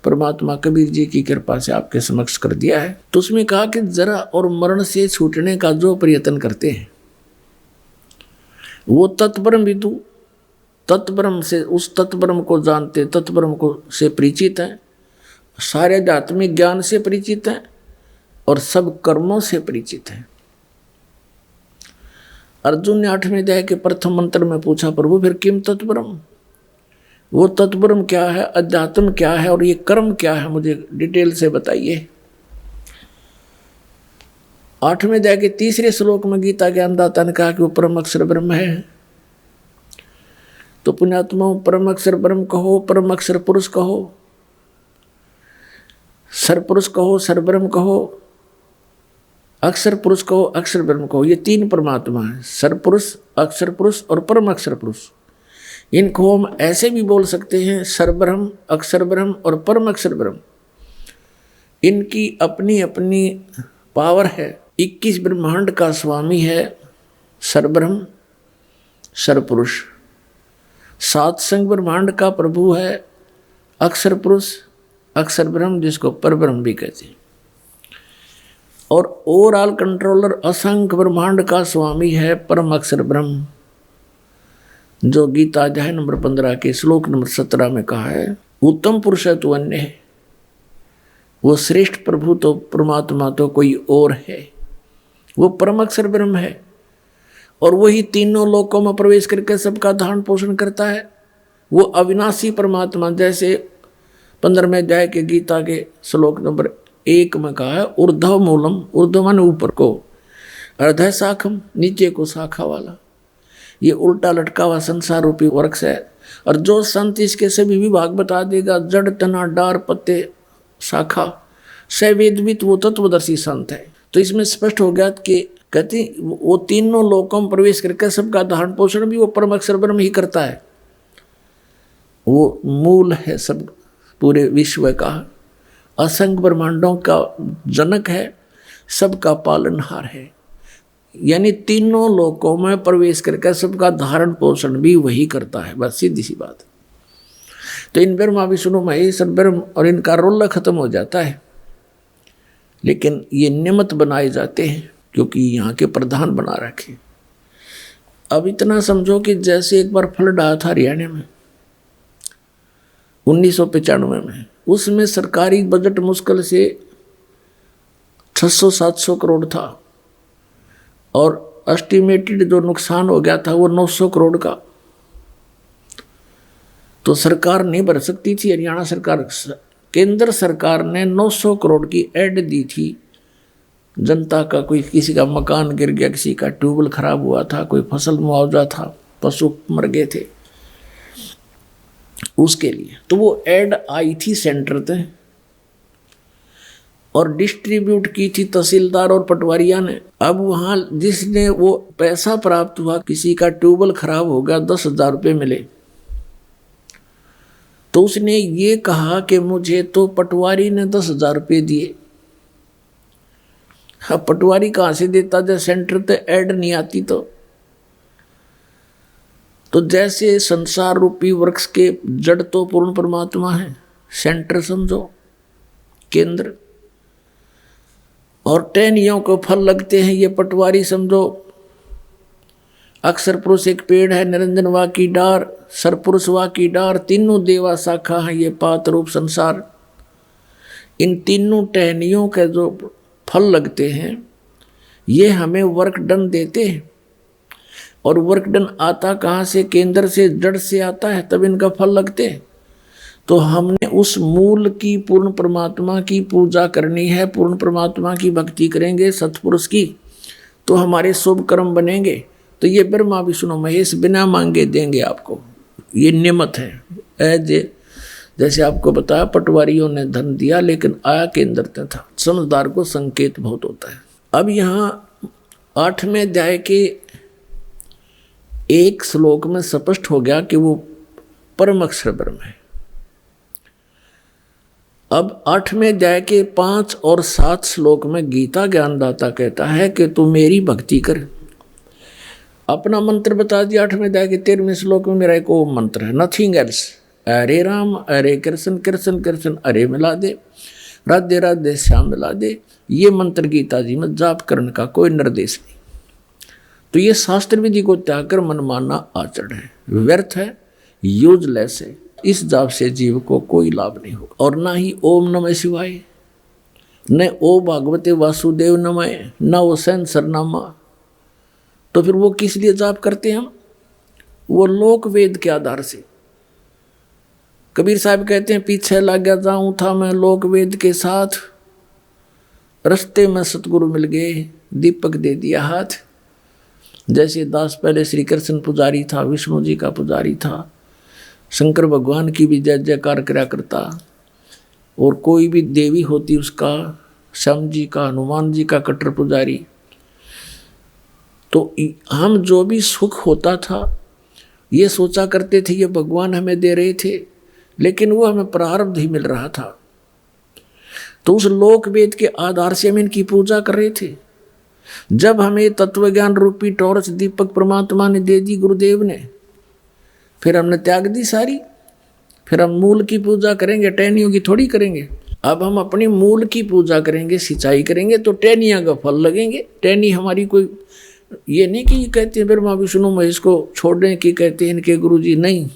परमात्मा कबीर जी की कृपा से आपके समक्ष कर दिया है। तो उसमें कहा कि जरा और मरण से छूटने का जो प्रयत्न करते हैं वो तत्ब्रह्म विदु, तत्ब्रह्म से उस तत्ब्रह्म को जानते, तत्ब्रह्म को से परिचित हैं, सारे आध्यात्मिक ज्ञान से परिचित हैं और सब कर्मों से परिचित हैं। अर्जुन ने 8वें अध्याय के प्रथम मंत्र में पूछा, प्रभु फिर किम तत्ब्रह्म? वो तत्ब्रह्म क्या है, अध्यात्म क्या है और ये कर्म क्या है, मुझे डिटेल से बताइए। 8वें अध्याय के 3 श्लोक में गीता ज्ञानदाता ने कहा कि वो परम अक्षर ब्रह्म है। तो पुण्यात्मा, परम अक्षर ब्रह्म कहो, परम अक्षर पुरुष कहो, सर पुरुष कहो, सर ब्रह्म कहो, अक्षर पुरुष कहो, अक्षर ब्रह्म कहो, ये 3 परमात्मा है, सर पुरुष, अक्षर पुरुष और परम अक्षर पुरुष। इनको हम ऐसे भी बोल सकते हैं, सर ब्रह्म, अक्षर ब्रह्म और परम अक्षर ब्रह्म। इनकी अपनी अपनी पावर है। 21 ब्रह्मांड का स्वामी है सर ब्रह्म, सर पुरुष। 7 संग ब्रह्मांड का प्रभु है अक्षर पुरुष, अक्षर ब्रह्म, जिसको पर ब्रह्म भी कहते हैं। और ओवरऑल कंट्रोलर असंख्य ब्रह्मांड का स्वामी है परम अक्षर ब्रह्म, जो गीता अध्याय नंबर 15 के श्लोक नंबर 17 में कहा है, उत्तम पुरुष तो अन्य है। वो श्रेष्ठ प्रभु तो परमात्मा तो कोई और है, वो परम अक्षर ब्रह्म है। और वही तीनों लोकों में प्रवेश करके सबका धारण पोषण करता है। वो अविनाशी परमात्मा, जैसे 15वें अध्याय के गीता के श्लोक नंबर 1 में कहा है, ऊर्ध्व मूलम, ऊर्ध्व माने ऊपर को, अर्ध शाखम, नीचे को शाखा वाला। ये उल्टा लटका हुआ संसार रूपी वृक्ष है। और जो संत इसके सभी विभाग बता देगा, जड़, तना, डार, पत्ते, शाखा, सवेदवित, वो तत्वदर्शी संत है। तो इसमें स्पष्ट हो गया कि कहते वो तीनों लोकों में प्रवेश करके सबका धारण पोषण भी वो परम अक्षर ब्रह्म ही करता है। वो मूल है सब पूरे विश्व का, असंख्य ब्रह्मांडों का जनक है, सबका पालनहार है। यानी तीनों लोकों में प्रवेश करके सबका धारण पोषण भी वही करता है। बस सीधी सी बात। तो इन ब्रह्मा विष्णु महेश ब्रह्म और इनका रोल खत्म हो जाता है, लेकिन ये निमित्त बनाए जाते हैं क्योंकि यहाँ के प्रधान बना रखे। अब इतना समझो कि जैसे एक बार फ्लड आया था हरियाणा में 1995 में, उसमें सरकारी बजट मुश्किल से 600-700 करोड़ था और एस्टिमेटेड जो नुकसान हो गया था वो 900 करोड़ का। तो सरकार नहीं भर सकती थी, हरियाणा सरकार, केंद्र सरकार ने 900 करोड़ की ऐड दी थी। जनता का, कोई किसी का मकान गिर गया, किसी का ट्यूबवेल खराब हुआ था, कोई फसल मुआवजा था, पशु मर गए थे, उसके लिए। तो वो ऐड आई थी सेंटर पे और डिस्ट्रीब्यूट की थी तहसीलदार और पटवारिया ने। अब वहाँ जिसने वो पैसा प्राप्त हुआ, किसी का ट्यूबवेल खराब हो गया, 10,000 रुपये मिले, तो उसने ये कहा कि मुझे तो पटवारी ने 10,000 रुपये दिए। अब पटवारी कहाँ से देता जब सेंटर पे ऐड नहीं आती? तो जैसे संसार रूपी वृक्ष के जड़ तो पूर्ण परमात्मा है, सेंटर समझो केंद्र, और टहनियों को फल लगते हैं ये पटवारी समझो। अक्षर पुरुष एक पेड़ है, निरंजन वा की डार, सरपुरुष वा की डार, तीनों देवा शाखा है ये पात रूप संसार। इन तीनों टहनियों के जो फल लगते हैं ये हमें वर्क डन देते हैं। और वर्क डन आता कहाँ से? केंद्र से, जड़ से आता है, तब इनका फल लगते हैं। तो हमने उस मूल की, पूर्ण परमात्मा की पूजा करनी है, पूर्ण परमात्मा की भक्ति करेंगे, सतपुरुष की, तो हमारे शुभ कर्म बनेंगे। तो ये ब्रह्मा विष्णु महेश बिना मांगे देंगे आपको, ये नियमत है। जैसे आपको बताया पटवारियों ने धन दिया लेकिन आया केंद्र से था। समझदार को संकेत बहुत होता है। अब यहाँ 8वें अध्याय के एक श्लोक में स्पष्ट हो गया कि वो परम अक्षर ब्रह्म है। अब 8वें अध्याय के 5 और 7 श्लोक में गीता ज्ञानदाता कहता है कि तू मेरी भक्ति कर। अपना मंत्र बता दिया 8वें अध्याय के 13वें श्लोक में, मेरा एक ओम मंत्र है, नथिंग एल्स। हरे राम हरे कृष्ण कृष्ण कृष्ण हरे मिला दे, राधे राधे श्याम मिला दे। ये मंत्र गीता जी में जाप करने का कोई निर्देश नहीं। तो ये शास्त्र विधि को त्याग कर मनमाना आचरण है, व्यर्थ है, यूजलेस है। इस जाप से जीव को कोई लाभ नहीं होगा। और ना ही ओम नमः शिवाय, न ओ भागवते वासुदेव नमः, न वो सैन सरनामा। तो फिर वो किस लिए जाप करते हैं हम? वो लोक वेद के आधार से। कबीर साहब कहते हैं, पीछे लग गया जाऊं था मैं लोक वेद के साथ, रास्ते में सतगुरु मिल गए, दीपक दे दिया हाथ। जैसे दास पहले श्री कृष्ण पुजारी था, विष्णु जी का पुजारी था, शंकर भगवान की भी जय जयकार करा करता, और कोई भी देवी होती उसका, श्याम जी का, हनुमान जी का कट्टर पुजारी। तो हम जो भी सुख होता था ये सोचा करते थे ये भगवान हमें दे रहे थे, लेकिन वो हमें प्रारब्ध ही मिल रहा था। तो उस लोक वेद के आधार से हम इनकी पूजा कर रहे थे। जब हमें तत्व ज्ञान रूपी टॉर्च दीपक परमात्मा ने दे दी, गुरुदेव ने, फिर हमने त्याग दी सारी। फिर हम मूल की पूजा करेंगे, टहनियों की थोड़ी करेंगे। अब हम अपनी मूल की पूजा करेंगे, सिंचाई करेंगे तो टहनियाँ का फल लगेंगे। टहनी हमारी कोई ये नहीं कि कहते हैं ब्रह्मा विष्णु महेश को छोड़ने की कहते हैं इनके गुरुजी, नहीं।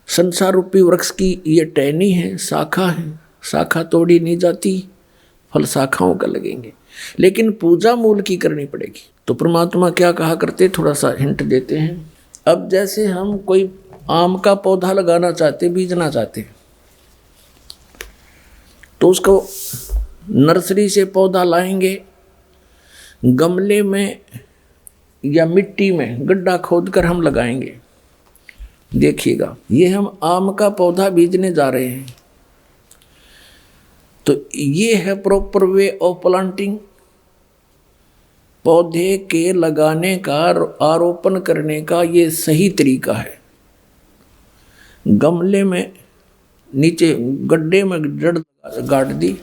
संसार रूपी वृक्ष की ये टहनी है, शाखा है, शाखा तोड़ी नहीं जाती, फल शाखाओं का लगेंगे, लेकिन पूजा मूल की करनी पड़ेगी। तो परमात्मा क्या कहा करते, थोड़ा सा हिंट देते हैं। अब जैसे हम कोई आम का पौधा लगाना चाहते, बीजना चाहते, तो उसको नर्सरी से पौधा लाएंगे, गमले में या मिट्टी में गड्ढा खोदकर हम लगाएंगे। देखिएगा, ये हम आम का पौधा बीजने जा रहे हैं, तो ये है प्रॉपर वे ऑफ प्लांटिंग। पौधे के लगाने का, आरोपण करने का ये सही तरीका है। गमले में नीचे गड्ढे में जड़ गाड़ दी,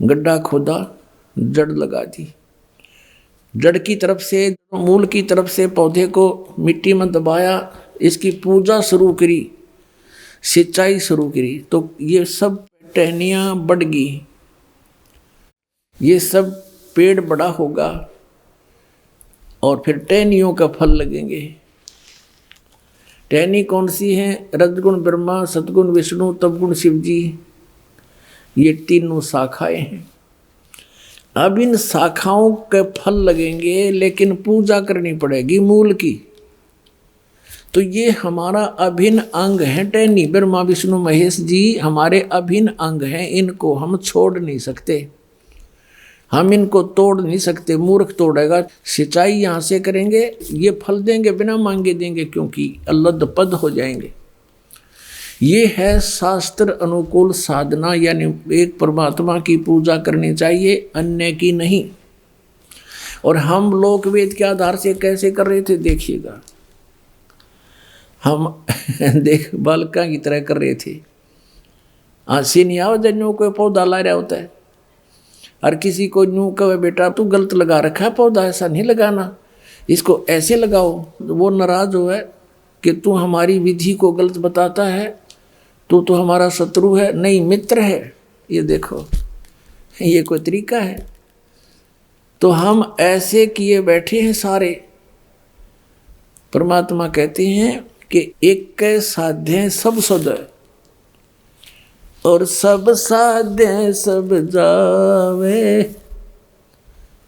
गड्ढा खोदा, जड़ लगा दी, जड़ की तरफ से, मूल की तरफ से पौधे को मिट्टी में दबाया, इसकी पूजा शुरू करी, सिंचाई शुरू करी, तो ये सब टहनियाँ बढ़ गई, ये सब पेड़ बड़ा होगा और फिर टहनियों का फल लगेंगे। टहनी कौन सी है? रजगुण ब्रह्मा, सतगुण विष्णु, तपगुण शिव जी, ये तीनों शाखाएं हैं। अब इन शाखाओं के फल लगेंगे, लेकिन पूजा करनी पड़ेगी मूल की। तो ये हमारा अभिन्न अंग है टहनी। ब्रह्मा विष्णु महेश जी हमारे अभिन्न अंग हैं, इनको हम छोड़ नहीं सकते, हम इनको तोड़ नहीं सकते। मूर्ख तोड़ेगा। सिंचाई यहाँ से करेंगे, ये फल देंगे, बिना मांगे देंगे, क्योंकि अल्लद पद हो जाएंगे। ये है शास्त्र अनुकूल साधना, यानी एक परमात्मा की पूजा करनी चाहिए, अन्य की नहीं। और हम लोक वेद के आधार से कैसे कर रहे थे देखिएगा, हम देख बालका की तरह कर रहे थे। आसी नहीं आओ जन्यों को पौधा ला रहा होता है, और किसी को यूँ कहे बेटा तू गलत लगा रखा है पौधा, ऐसा नहीं लगाना, इसको ऐसे लगाओ, वो नाराज हो है कि तू हमारी विधि को गलत बताता है, तो हमारा शत्रु है, नहीं मित्र है। ये देखो, ये कोई तरीका है? तो हम ऐसे किए बैठे हैं सारे। परमात्मा कहते हैं कि एक साध्य सब सद, और सब साध्य सब जावे।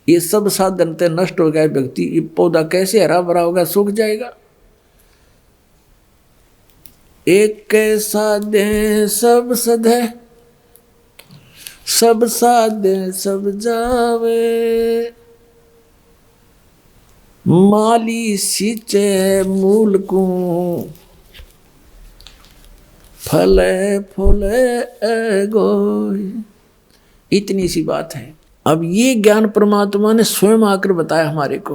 ये सब साधन ते नष्ट हो गया व्यक्ति, ये पौधा कैसे हरा भरा होगा, सूख जाएगा। एक साध्य सब सद है, सब साध्य सब जावे। माली सींचे मूल को, फले फूले गोय। इतनी सी बात है। अब ये ज्ञान परमात्मा ने स्वयं आकर बताया हमारे को।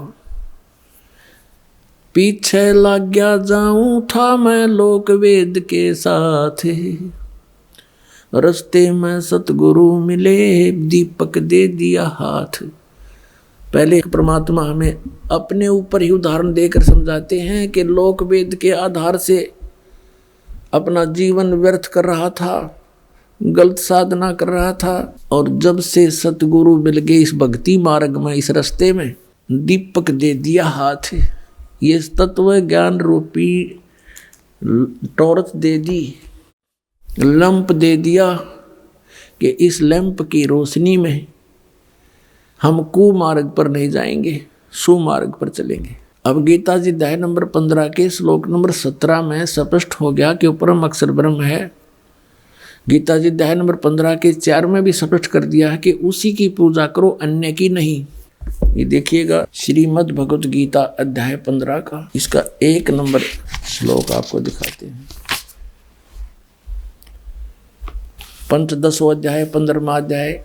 पीछे लग गया जाऊं था मैं लोक वेद के साथ, रास्ते में सतगुरु मिले, दीपक दे दिया हाथ। पहले परमात्मा हमें अपने ऊपर ही उदाहरण देकर समझाते हैं कि लोक वेद के आधार से अपना जीवन व्यर्थ कर रहा था, गलत साधना कर रहा था, और जब से सतगुरु मिल गए इस भक्ति मार्ग में, इस रास्ते में, दीपक दे दिया हाथ। ये तत्व ज्ञान रूपी टॉर्च दे दी, लैंप दे दिया कि इस लैंप की रोशनी में हम कुमार्ग पर नहीं जाएंगे, सुमार्ग पर चलेंगे। अब गीता जी अध्याय नंबर 15 के श्लोक नंबर 17 में स्पष्ट हो गया कि परम अक्षर ब्रह्म है। गीता जी अध्याय नंबर 15 के 4 में भी स्पष्ट कर दिया है कि उसी की पूजा करो, अन्य की नहीं। ये देखिएगा श्रीमद् भगवत गीता अध्याय 15 का इसका 1 नंबर श्लोक आपको दिखाते हैं। पंचदशो अध्याय 15वां अध्याय।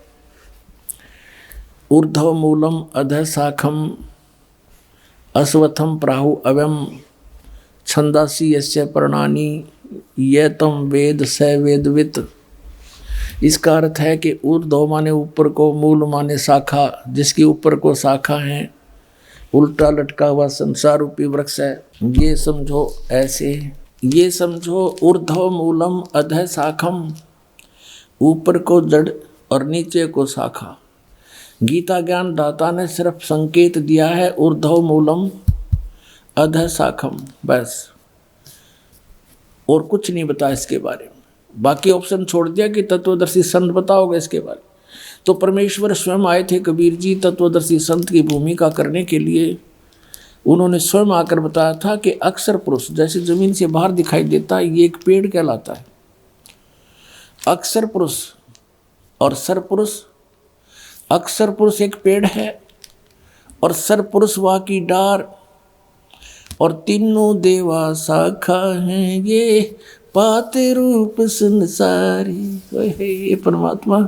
ऊर्ध्व मूलम अधः शाखम अश्वत्थम प्राहु अव्यम छंदासी यस्य पर्णानि ये तम वेद स वेदवित। इसका अर्थ है कि ऊर्ध्व माने ऊपर को, मूल माने शाखा, जिसके ऊपर को शाखा है, उल्टा लटका हुआ संसार रूपी वृक्ष है। ये समझो ऐसे, ये समझो ऊर्ध्व मूलम अधः शाखम, ऊपर को जड़ और नीचे को शाखा। गीता ज्ञान दाता ने सिर्फ संकेत दिया है ऊर्ध्व मूलम अधः शाखम, बस, और कुछ नहीं बताया इसके बारे में। बाकी ऑप्शन छोड़ दिया कि तत्वदर्शी संत बताओगे इसके बारे में। तो परमेश्वर स्वयं आए थे कबीर जी तत्वदर्शी संत की भूमिका करने के लिए। उन्होंने स्वयं आकर बताया था कि अक्षर पुरुष जैसे जमीन से बाहर दिखाई देता है, ये एक पेड़ कहलाता है। अक्षर पुरुष और सर पुरुष, अक्षर पुरुष एक पेड़ है और सर पुरुष वहाँ की डार, और तीनों देवा शाखा हैं, ये पाते रूप संसारी। ये परमात्मा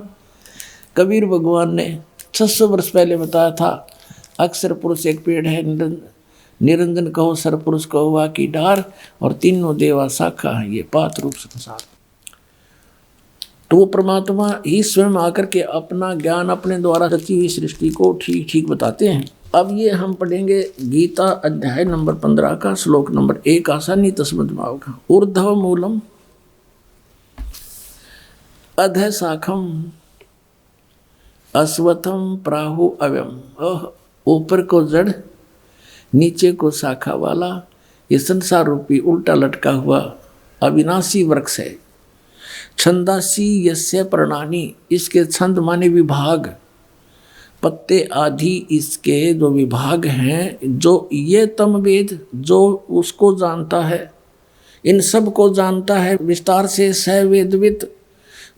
कबीर भगवान ने 600 वर्ष पहले बताया था। अक्षर पुरुष एक पेड़ है, निरंजन कहो सर पुरुष कहो वहाँ की डार, और तीनों देवा शाखा हैं, ये पात रूप संसार। तो वो परमात्मा ही स्वयं आकर के अपना ज्ञान अपने द्वारा रची हुई सृष्टि को ठीक ठीक बताते हैं। अब ये हम पढ़ेंगे गीता अध्याय नंबर 15 का श्लोक नंबर 1, आसानी तो समझ में आओगा। ऊर्ध्व मूलम अधः शाखम अश्वत्थम प्राहु अव्यम। ऊपर को जड़, नीचे को शाखा वाला ये संसार रूपी उल्टा लटका हुआ अविनाशी वृक्ष है। छंदासी यस्य पर्णानि, इसके छंद माने विभाग, पत्ते आदि इसके जो विभाग हैं, जो ये तम वेद, जो उसको जानता है, इन सब को जानता है विस्तार से, स वेदवित,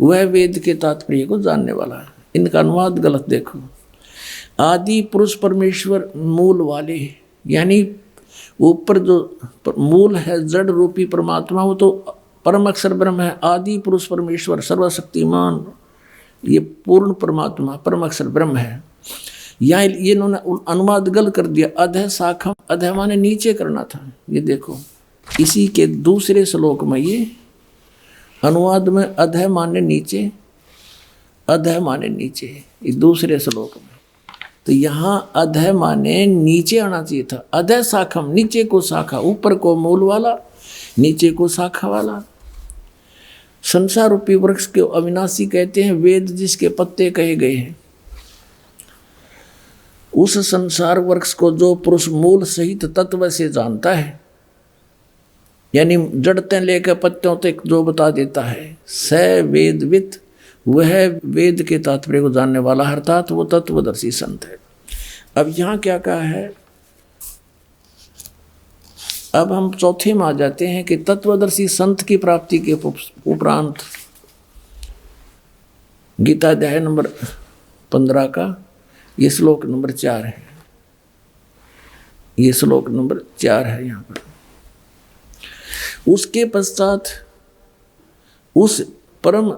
वह वेद के तात्पर्य को जानने वाला है। इनका अनुवाद गलत देखो। आदि पुरुष परमेश्वर मूल वाले, यानी ऊपर जो मूल है जड़ रूपी परमात्मा, वो तो परम अक्षर ब्रह्म है। आदि पुरुष परमेश्वर सर्वशक्तिमान, ये पूर्ण परमात्मा परम अक्षर ब्रह्म है। यहाँ ये इन्होंने अनुवाद गलत कर दिया। अधः शाखम, अधः माने नीचे करना था। ये देखो इसी के दूसरे श्लोक में ये अनुवाद में अधः माने नीचे, अधः माने नीचे, ये दूसरे श्लोक में। तो यहाँ अधः माने नीचे आना चाहिए था। अधः शाखम, नीचे को शाखा, ऊपर को मूल वाला, नीचे को शाखा वाला। संसार रूपी वृक्ष के अविनाशी कहते हैं वेद, जिसके पत्ते कहे गए हैं। उस संसार वृक्ष को जो पुरुष मूल सहित तत्व से जानता है, यानी जड़ते लेकर पत्तों तक जो बता देता है, स वेदवित, वह वेद के तात्पर्य को जानने वाला, अर्थात वो तत्वदर्शी संत है। अब यहाँ क्या कहा है, अब हम चौथे में आ जाते हैं कि तत्वदर्शी संत की प्राप्ति के उपरांत गीता अध्याय नंबर 15 का ये श्लोक नंबर 4 है। ये श्लोक नंबर 4 है यहाँ पर। उसके पश्चात उस परम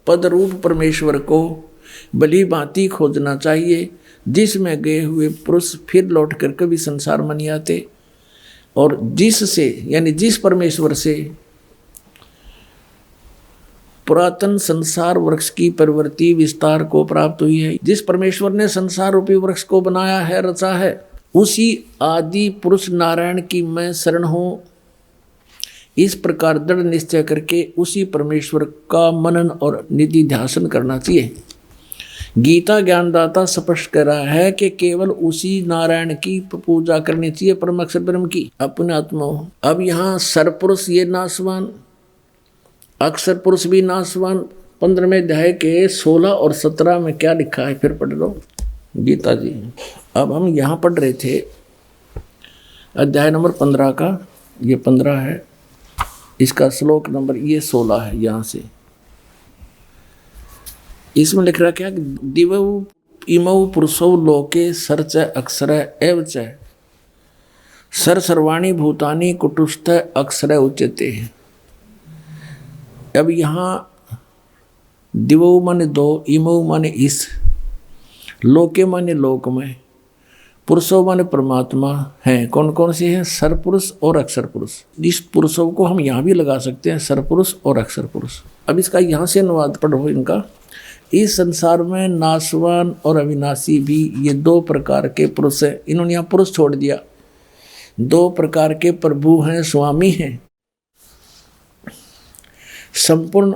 पद रूप परमेश्वर को भली भांति खोजना चाहिए, जिसमें गए हुए पुरुष फिर लौटकर कभी संसार में नहीं आते, और जिससे यानी जिस परमेश्वर से पुरातन संसार वृक्ष की प्रवृत्ति विस्तार को प्राप्त हुई है, जिस परमेश्वर ने संसार रूपी वृक्ष को बनाया है, रचा है, उसी आदि पुरुष नारायण की मैं शरण हूँ। इस प्रकार दृढ़ निश्चय करके उसी परमेश्वर का मनन और निधि ध्यान करना चाहिए। गीता ज्ञानदाता स्पष्ट कर रहा है कि केवल उसी नारायण की पूजा करनी चाहिए, परम अक्षर ब्रह्म की, अपने आत्मा। अब यहाँ सरपुरुष ये नाशवान, अक्षर पुरुष भी नाशवान। 15वें अध्याय के 16 और 17 में क्या लिखा है, फिर पढ़ लो गीता जी। अब हम यहाँ पढ़ रहे थे अध्याय नंबर 15 का ये 15 है, इसका श्लोक नंबर ये 16 है। यहाँ से इसमें लिख रहा क्या, दिवौ इमौ पुरुषौ लोके सर्च अक्षर एव च सर्वाणी भूतानि कुटुस्थ अक्षर उच्यते। अब यहाँ दिवौ माने दो, इमौ माने इस, लोके माने लोक में, पुरुषों माने परमात्मा हैं। कौन कौन से हैं? सरपुरुष और अक्षर पुरुष। इस पुरुषों को हम यहाँ भी लगा सकते हैं, सरपुरुष और अक्षर पुरुष। अब इसका यहाँ से अनुवाद पढ़ो इनका। इस संसार में नाशवान और अविनाशी भी ये दो प्रकार के पुरुष हैं। इन्होंने यहाँ पुरुष छोड़ दिया। दो प्रकार के प्रभु हैं, स्वामी हैं। संपूर्ण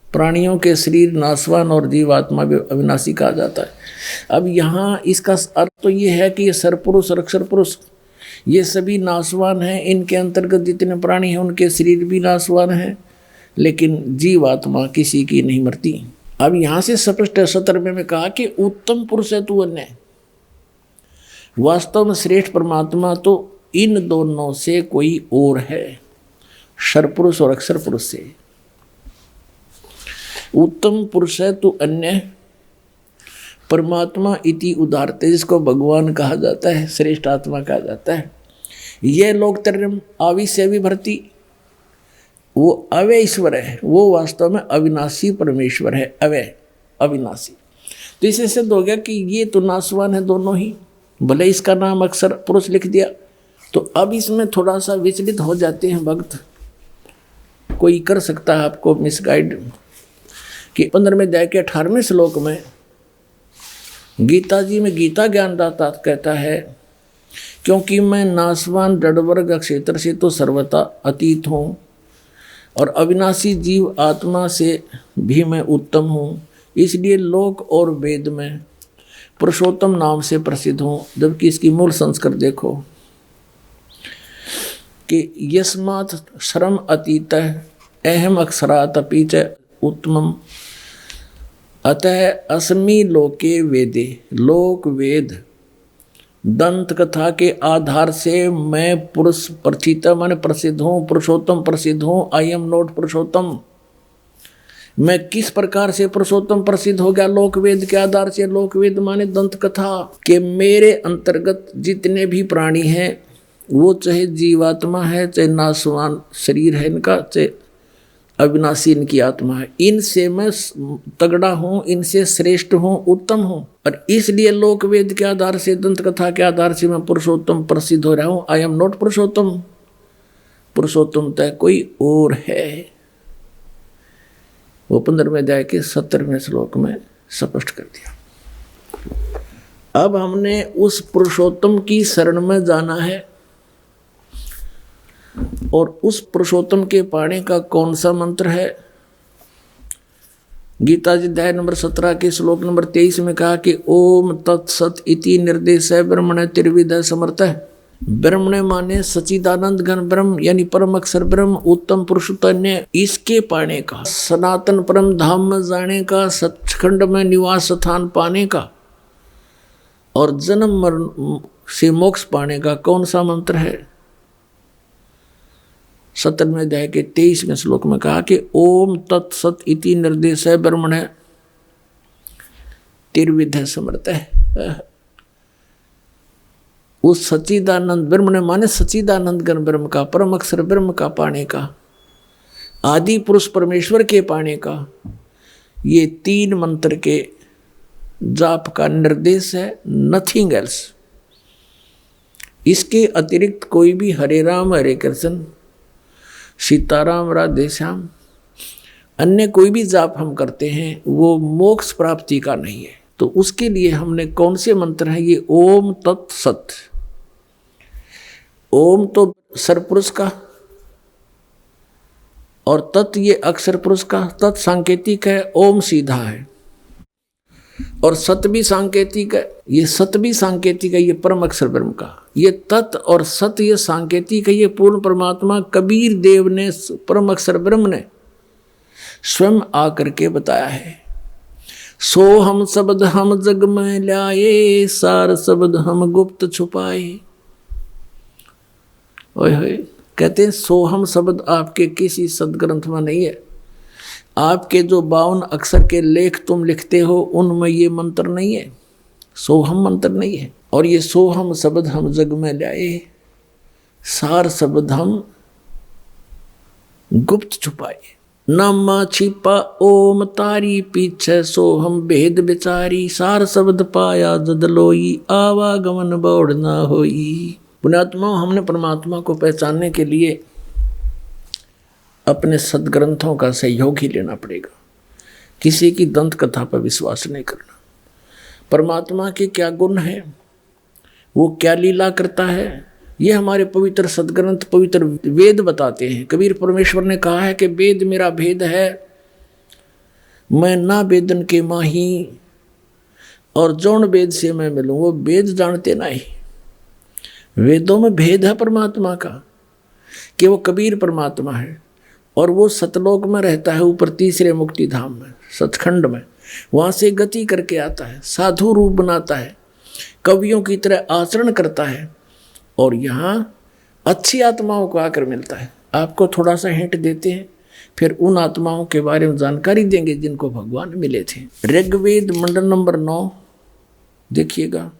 प्राणियों के शरीर नाशवान और जीवात्मा भी अविनाशी कहा जाता है। अब यहाँ इसका अर्थ तो ये है कि ये सरपुरुष और अक्षर पुरुष ये सभी नाशवान हैं। इनके अंतर्गत जितने प्राणी हैं उनके शरीर भी नाशवान हैं, लेकिन जीवात्मा किसी की नहीं मरती। अब यहाँ से स्पष्ट 17वें में कहा कि उत्तम पुरुष है तू अन्य। वास्तव में श्रेष्ठ परमात्मा तो इन दोनों से कोई और है, सरपुरुष और अक्षर पुरुष से। उत्तम पुरुष है तू अन्य परमात्मा इति उदारते, जिसको भगवान कहा जाता है, श्रेष्ठ आत्मा कहा जाता है। ये लोग तरम आवी से भी भरती, वो अवय ईश्वर है, वो वास्तव में अविनाशी परमेश्वर है, अवय अविनाशी। तो इससे सिद्ध हो गया कि ये तो नाशवान है दोनों ही, भले इसका नाम अक्षर पुरुष लिख दिया। तो अब इसमें थोड़ा सा विचलित हो जाते हैं भक्त, कोई कर सकता है आपको मिसगाइड। कि 15वें अध्याय के 18वें श्लोक में गीता जी में गीता ज्ञानदाता कहता है, क्योंकि मैं नाशवान जड़वर्ग क्षेत्र से तो सर्वथा अतीत हूँ और अविनाशी जीव आत्मा से भी मैं उत्तम हूँ, इसलिए लोक और वेद में पुरुषोत्तम नाम से प्रसिद्ध हूँ। जबकि इसकी मूल संस्कृत देखो कि यस्मात् श्रम अतीत अहम अक्षरात् अपि च उत्तमम अतः अस्मि लोके वेदे। लोक वेद दंत कथा के आधार से मैं पुरुष प्रथित माने प्रसिद्ध हूँ, पुरुषोत्तम प्रसिद्ध हूँ। आई एम नॉट पुरुषोत्तम। मैं किस प्रकार से पुरुषोत्तम प्रसिद्ध हो गया? लोक वेद के आधार से। लोक वेद माने दंत कथा के मेरे अंतर्गत जितने भी प्राणी हैं, वो चाहे जीवात्मा है, चाहे नाशवान शरीर है इनका, चाहे अविनाशी इनकी आत्मा है, इनसे मैं तगड़ा हूँ, इनसे श्रेष्ठ हूँ, उत्तम हूँ। और इसलिए लोक वेद के आधार से, दंत कथा के आधार से मैं पुरुषोत्तम प्रसिद्ध हो रहा हूँ। आई एम नॉट पुरुषोत्तम। पुरुषोत्तम तय कोई और है। वो 15वें अध्याय के 17वें श्लोक में स्पष्ट कर दिया। अब हमने उस पुरुषोत्तम की शरण में जाना है, और उस पुरुषोत्तम के पाने का कौन सा मंत्र है? गीता जी अध्याय नंबर 17 के श्लोक नंबर 23 में कहा कि ओम तत्सत इति निर्देश ब्रह्मण त्रिविध समर्थ। ब्रह्मण माने सचिदानंद घन ब्रह्म, यानी परम अक्षर ब्रह्म, उत्तम पुरुषोत्तम। इसके पाने का, सनातन परम धाम में जाने का, सचखंड में निवास स्थान पाने का और जन्म मरण से मोक्ष पाने का कौन सा मंत्र है? 17वें अध्याय के 23वें श्लोक में कहा कि ओम तत्सत इति निर्देश है ब्रह्मण त्रिविध समर्थ है। उस सच्चिदानंद ब्रह्म ने माने सच्चिदानंद घन ब्रह्म का, परम अक्षर ब्रह्म का पाने का, आदि पुरुष परमेश्वर के पाने का, ये 3 मंत्र के जाप का निर्देश है, नथिंग एल्स। इसके अतिरिक्त कोई भी हरे राम हरे कृष्ण सीताराम राधे श्याम अन्य कोई भी जाप हम करते हैं वो मोक्ष प्राप्ति का नहीं है। तो उसके लिए हमने कौन से मंत्र हैं? ये ओम तत्सत। ओम तो सरपुरुष का और तत् ये अक्षर पुरुष का, तत् सांकेतिक है, ओम सीधा है, और सत भी सांकेतिक है। ये सत भी सांकेतिक है, ये परम अक्षर ब्रह्म का। ये तत् और सत ये सांकेतिक है, ये पूर्ण परमात्मा कबीर देव ने, परम अक्षर ब्रह्म ने स्वयं आकर के बताया है। सो हम शब्द हम जग में ल्याए, सार शब्द हम गुप्त छुपाए। ओए होए, कहते हैं सोहम शब्द आपके किसी सदग्रंथ में नहीं है। आपके जो 52 अक्षर के लेख तुम लिखते हो उनमें ये मंत्र नहीं है, सोहम मंत्र नहीं है। और ये सोहम शब्द हम जग में लाए, सार शब्द हम गुप्त छुपाए। नामा छिपा ओम तारी पीछे सोहम भेद बिचारी, सार शब्द पाया जदलोई आवागमन बौड़ ना होई। पुण्यात्मा, हमने परमात्मा को पहचानने के लिए अपने सदग्रंथों का सहयोग ही लेना पड़ेगा। किसी की दंत कथा पर विश्वास नहीं करना। परमात्मा के क्या गुण हैं, वो क्या लीला करता है, ये हमारे पवित्र सदग्रंथ, पवित्र वेद बताते हैं। कबीर परमेश्वर ने कहा है कि वेद मेरा भेद है, मैं ना वेदन के माही, और जौन वेद से मैं मिलूँ वो वेद जानते नहीं। वेदों में भेद है परमात्मा का, कि वो कबीर परमात्मा है और वो सतलोक में रहता है, ऊपर तीसरे मुक्ति धाम में, सचखंड में। वहाँ से गति करके आता है, साधु रूप बनाता है, कवियों की तरह आचरण करता है, और यहाँ अच्छी आत्माओं को आकर मिलता है। आपको थोड़ा सा हिंट देते हैं, फिर उन आत्माओं के बारे में जानकारी देंगे जिनको भगवान मिले थे। ऋग्वेद मंडल नंबर 9 देखिएगा,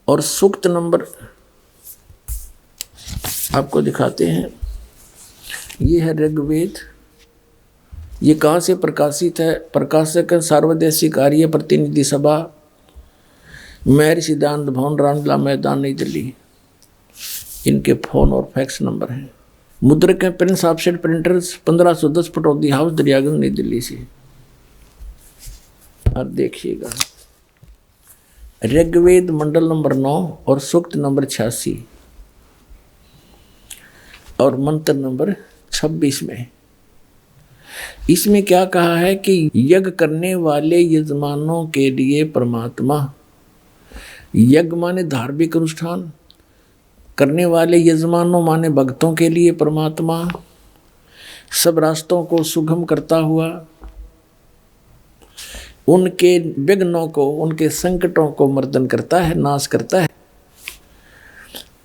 और सूक्त नंबर आपको दिखाते हैं। ये है ऋग्वेद। ये कहाँ से प्रकाशित है? प्रकाशक सार्वदेशिक आर्य प्रतिनिधि सभा, महर्षि सिद्धांत भवन, रामलीला मैदान, नई दिल्ली। इनके फ़ोन और फैक्स नंबर हैं। मुद्रक हैं Prince offset printers, 1510 Pataudi house, Daryaganj, नई दिल्ली से। अब देखिएगा, ऋग्वेद मंडल नंबर 9 और सूक्त नंबर 86 और मंत्र नंबर 26 में। इसमें क्या कहा है कि यज्ञ करने वाले यजमानों के लिए परमात्मा, यज्ञ माने धार्मिक अनुष्ठान करने वाले यजमानों माने भक्तों के लिए परमात्मा सब रास्तों को सुगम करता हुआ, उनके विघ्नों को, उनके संकटों को मर्दन करता है, नाश करता है,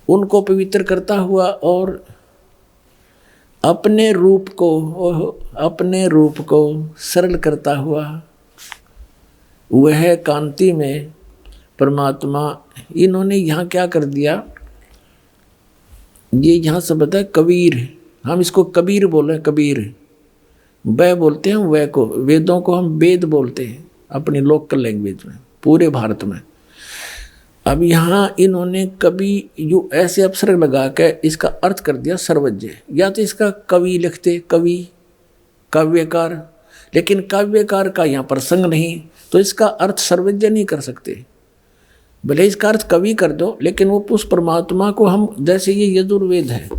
उनको पवित्र करता हुआ, और अपने रूप को सरल करता हुआ वह कांति में परमात्मा। इन्होंने यहाँ क्या कर दिया, ये यहाँ शब्द है कबीर, हम इसको कबीर बोले, कबीर वह बोलते हैं, वह को, वेदों को हम वेद बोलते हैं अपनी लोकल लैंग्वेज में पूरे भारत में। अब यहाँ इन्होंने कवि यू ऐसे अवसर लगा के इसका अर्थ कर दिया सर्वज्ञ। या तो इसका कवि लिखते, कवि काव्यकार, लेकिन काव्यकार का यहाँ प्रसंग नहीं, तो इसका अर्थ सर्वज्ञ नहीं कर सकते। भले इसका अर्थ कवि कर दो, लेकिन वो उस परमात्मा को हम, जैसे ये यजुर्वेद है,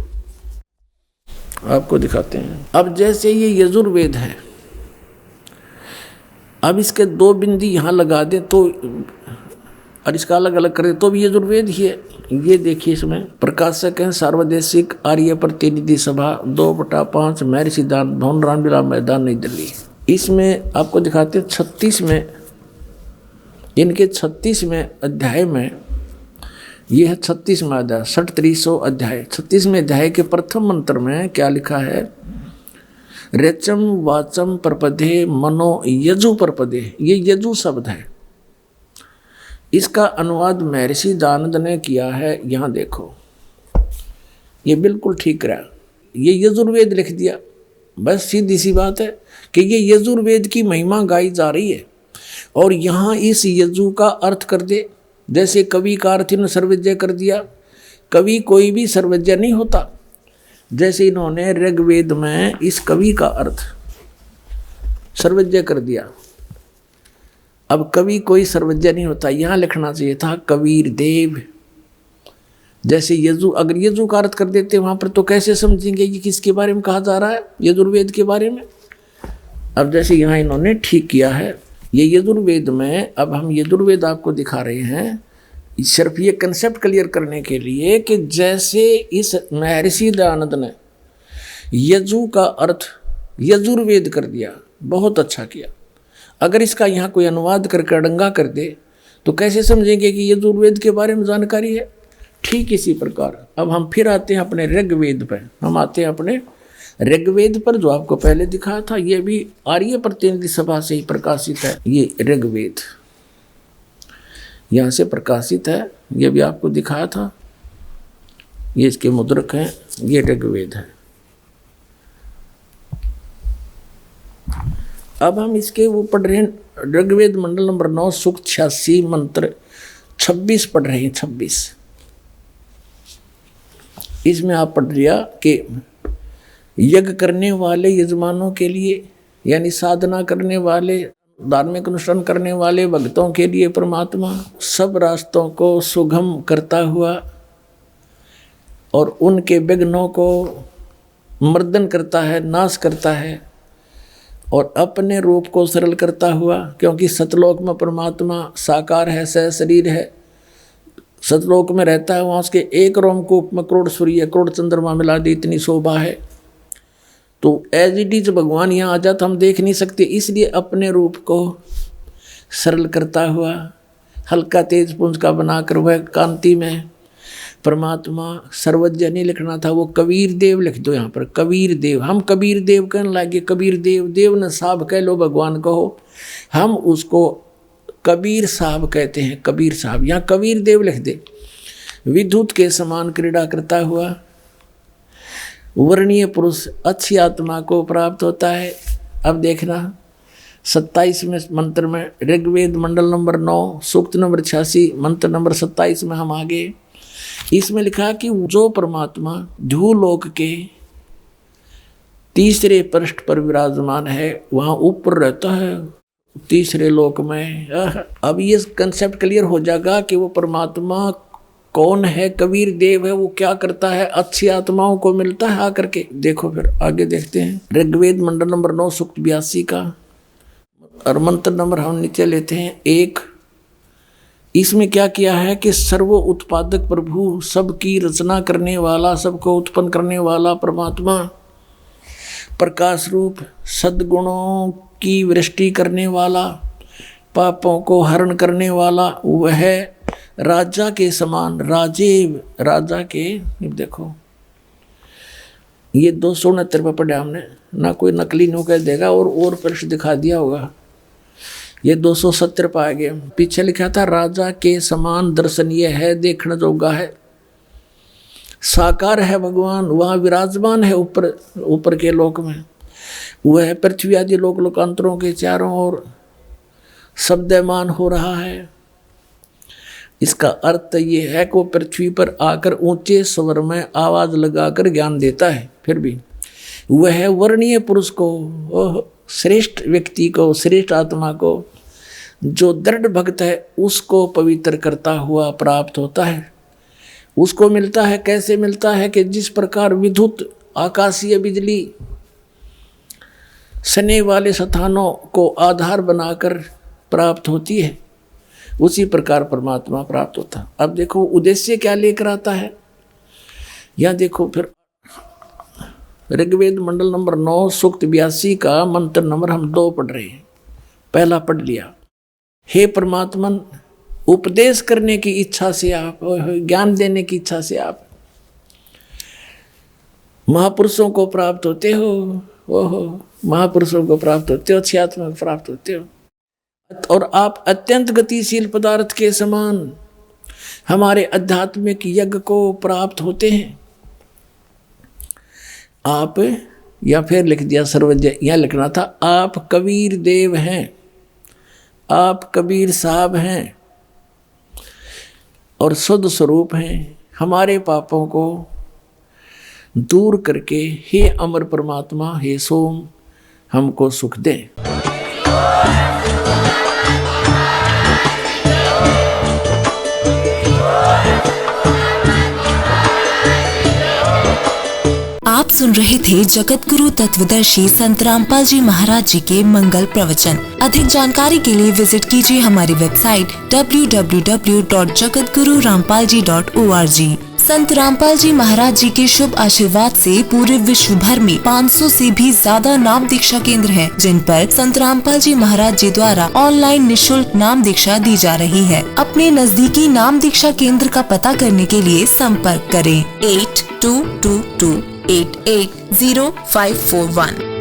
आपको दिखाते हैं। अब जैसे ये यजुर्वेद है, अब इसके 2 बिंदी यहाँ लगा दें तो, और इसका अलग अलग करें तो भी यजुर्वेद ही है। ये देखिए, इसमें प्रकाशक हैं सार्वदेशिक आर्य प्रतिनिधि सभा, 2/5, महर्षि सिद्धांत भवन, रामलीला मैदान, नई दिल्ली। इसमें आपको दिखाते हैं 36 में, इनके 36वें अध्याय में, ये है 36वां अध्याय, 6300 अध्याय। 36वें अध्याय के प्रथम मंत्र में क्या लिखा है? रेचम वाचम प्रपदे मनो यजु प्रपदे। ये यजु शब्द है, इसका अनुवाद महर्षि दयानंद ने किया है। यहाँ देखो, ये बिल्कुल ठीक रहा, ये यजुर्वेद लिख दिया। बस सीधी सी बात है कि ये यजुर्वेद की महिमा गाई जा रही है, और यहाँ इस यजु का अर्थ कर दे। जैसे कवि का अर्थ इन्होंने सर्वज्ञ कर दिया, कवि कोई भी सर्वज्ञ नहीं होता। जैसे इन्होंने ऋग्वेद में इस कवि का अर्थ सर्वज्ञ कर दिया। अब कवि कोई सर्वज्ञ नहीं होता, यहाँ लिखना चाहिए था कबीर देव। जैसे यजु, अगर यजु का अर्थ कर देते वहाँ पर, तो कैसे समझेंगे कि किसके बारे में कहा जा रहा है? यजुर्वेद के बारे में। अब जैसे यहाँ इन्होंने ठीक किया है, ये यजुर्वेद में, अब हम यजुर्वेद आपको दिखा रहे हैं सिर्फ ये कंसेप्ट क्लियर करने के लिए कि जैसे इस महर्षि दयानंद ने यजु का अर्थ यजुर्वेद कर दिया, बहुत अच्छा किया। अगर इसका यहाँ कोई अनुवाद करके अड़ंगा कर दे तो कैसे समझेंगे कि यजुर्वेद के बारे में जानकारी है? ठीक इसी प्रकार अब हम फिर आते हैं अपने ऋग्वेद पर। हम आते हैं अपने ऋग्वेद पर, जो आपको पहले दिखाया था। ये भी आर्य प्रतिनिधि सभा से ही प्रकाशित है। ये ऋग्वेद यहाँ से प्रकाशित है, ये भी आपको दिखाया था। ये इसके मुद्रक हैं, ये ऋग्वेद है। अब हम इसके वो पढ़ रहे हैं ऋग्वेद मंडल नंबर 9 सूक्त 86 मंत्र 26 पढ़ रहे हैं। 26 इसमें आप पढ़ लिया कि यज्ञ करने वाले यजमानों के लिए, यानी साधना करने वाले, धार्मिक अनुष्ठान करने वाले भक्तों के लिए परमात्मा सब रास्तों को सुगम करता हुआ और उनके विघ्नों को मर्दन करता है, नाश करता है, और अपने रूप को सरल करता हुआ, क्योंकि सतलोक में परमात्मा साकार है, सह शरीर है, सतलोक में रहता है। वहाँ उसके एक रोमकूप में करोड़ सूर्य करोड़ चंद्रमा मिला दी, इतनी शोभा है। तो एज इट इज भगवान यहाँ आ जाता हम देख नहीं सकते, इसलिए अपने रूप को सरल करता हुआ हल्का तेज पुंज का बनाकर वह कांति में परमात्मा सर्वज्ञ नहीं लिखना था, वो कबीर देव लिख दो यहाँ पर। कबीर देव, हम कबीर देव कहने लगे। कबीर देव, देव न साहब कह लो, भगवान कहो, हम उसको कबीर साहब कहते हैं। कबीर साहब, यहाँ कबीर देव लिख दे। विद्युत के समान क्रीड़ा करता हुआ वर्णीय पुरुष अच्छी आत्मा को प्राप्त होता है। अब देखना 27वें मंत्र में, ऋग्वेद मंडल नंबर 9 सूक्त नंबर 86 मंत्र नंबर 27 में हम आगे। इसमें लिखा कि जो परमात्मा ध्रुवलोक के तीसरे पृष्ठ पर विराजमान है, वहाँ ऊपर रहता है तीसरे लोक में। अब ये कंसेप्ट क्लियर हो जाएगा कि वो परमात्मा कौन है, कबीर देव है, वो क्या करता है, अच्छी आत्माओं को मिलता है आकर के। देखो फिर आगे देखते हैं ऋग्वेद मंडल नंबर 9 सूक्त 82 का, और मंत्र नंबर हम नीचे लेते हैं 1। इसमें क्या किया है कि सर्व उत्पादक प्रभु, सबकी रचना करने वाला, सबको उत्पन्न करने वाला परमात्मा, प्रकाश रूप, सद्गुणों की वृष्टि करने वाला, पापों को हरण करने वाला, वह राजा के समान, राजा के, देखो ये 269 पे पढ़ा हमने ना, कोई नकली नो कह देगा और पृष्ठ दिखा दिया होगा। ये 270 पर आ गए। पीछे लिखा था राजा के समान दर्शनीय है, देखने जोगा है, साकार है भगवान, वहाँ विराजमान है ऊपर के लोक में। वह पृथ्वी आदि लोक लोकांतरों के चारों ओर शब्दमान हो रहा है। इसका अर्थ ये है कि वो पृथ्वी पर आकर ऊंचे स्वर में आवाज लगाकर ज्ञान देता है। फिर भी वह वर्णीय पुरुष को, श्रेष्ठ व्यक्ति को, श्रेष्ठ आत्मा को, जो दृढ़ भक्त है उसको पवित्र करता हुआ प्राप्त होता है। उसको मिलता है, कैसे मिलता है कि जिस प्रकार विद्युत आकाशीय बिजली सने वाले स्थानों को आधार बनाकर प्राप्त होती है, उसी प्रकार परमात्मा प्राप्त होता है। अब देखो उद्देश्य क्या लेकर आता है, यहाँ देखो फिर ऋग्वेद मंडल नंबर 9 सूक्त 82 का मंत्र नंबर हम 2 पढ़ रहे हैं। पहला पढ़ लिया, हे परमात्मन, उपदेश करने की इच्छा से आप, ज्ञान देने की इच्छा से आप महापुरुषों को प्राप्त होते हो। महापुरुषों को प्राप्त होते हो, अच्छी आत्मा को प्राप्त होते हो, और आप अत्यंत गतिशील पदार्थ के समान हमारे आध्यात्मिक यज्ञ को प्राप्त होते हैं। आप, या फिर लिख दिया सर्वज्ञ, यह लिखना था आप कबीर देव हैं, आप कबीर साहब हैं और शुद्ध स्वरूप हैं। हमारे पापों को दूर करके हे अमर परमात्मा, हे सोम, हमको सुख दें। आप सुन रहे थे जगत गुरु तत्वदर्शी संत रामपाल जी महाराज जी के मंगल प्रवचन। अधिक जानकारी के लिए विजिट कीजिए हमारी वेबसाइट www.jagatgururampalji.org। संत रामपाल जी महाराज जी के शुभ आशीर्वाद से पूरे विश्व भर में 500 से भी ज्यादा नाम दीक्षा केंद्र हैं, जिन पर संत रामपाल जी महाराज जी द्वारा ऑनलाइन निशुल्क नाम दीक्षा दी जा रही है। अपने नजदीकी नाम दीक्षा केंद्र का पता करने के लिए संपर्क करें 8222880541।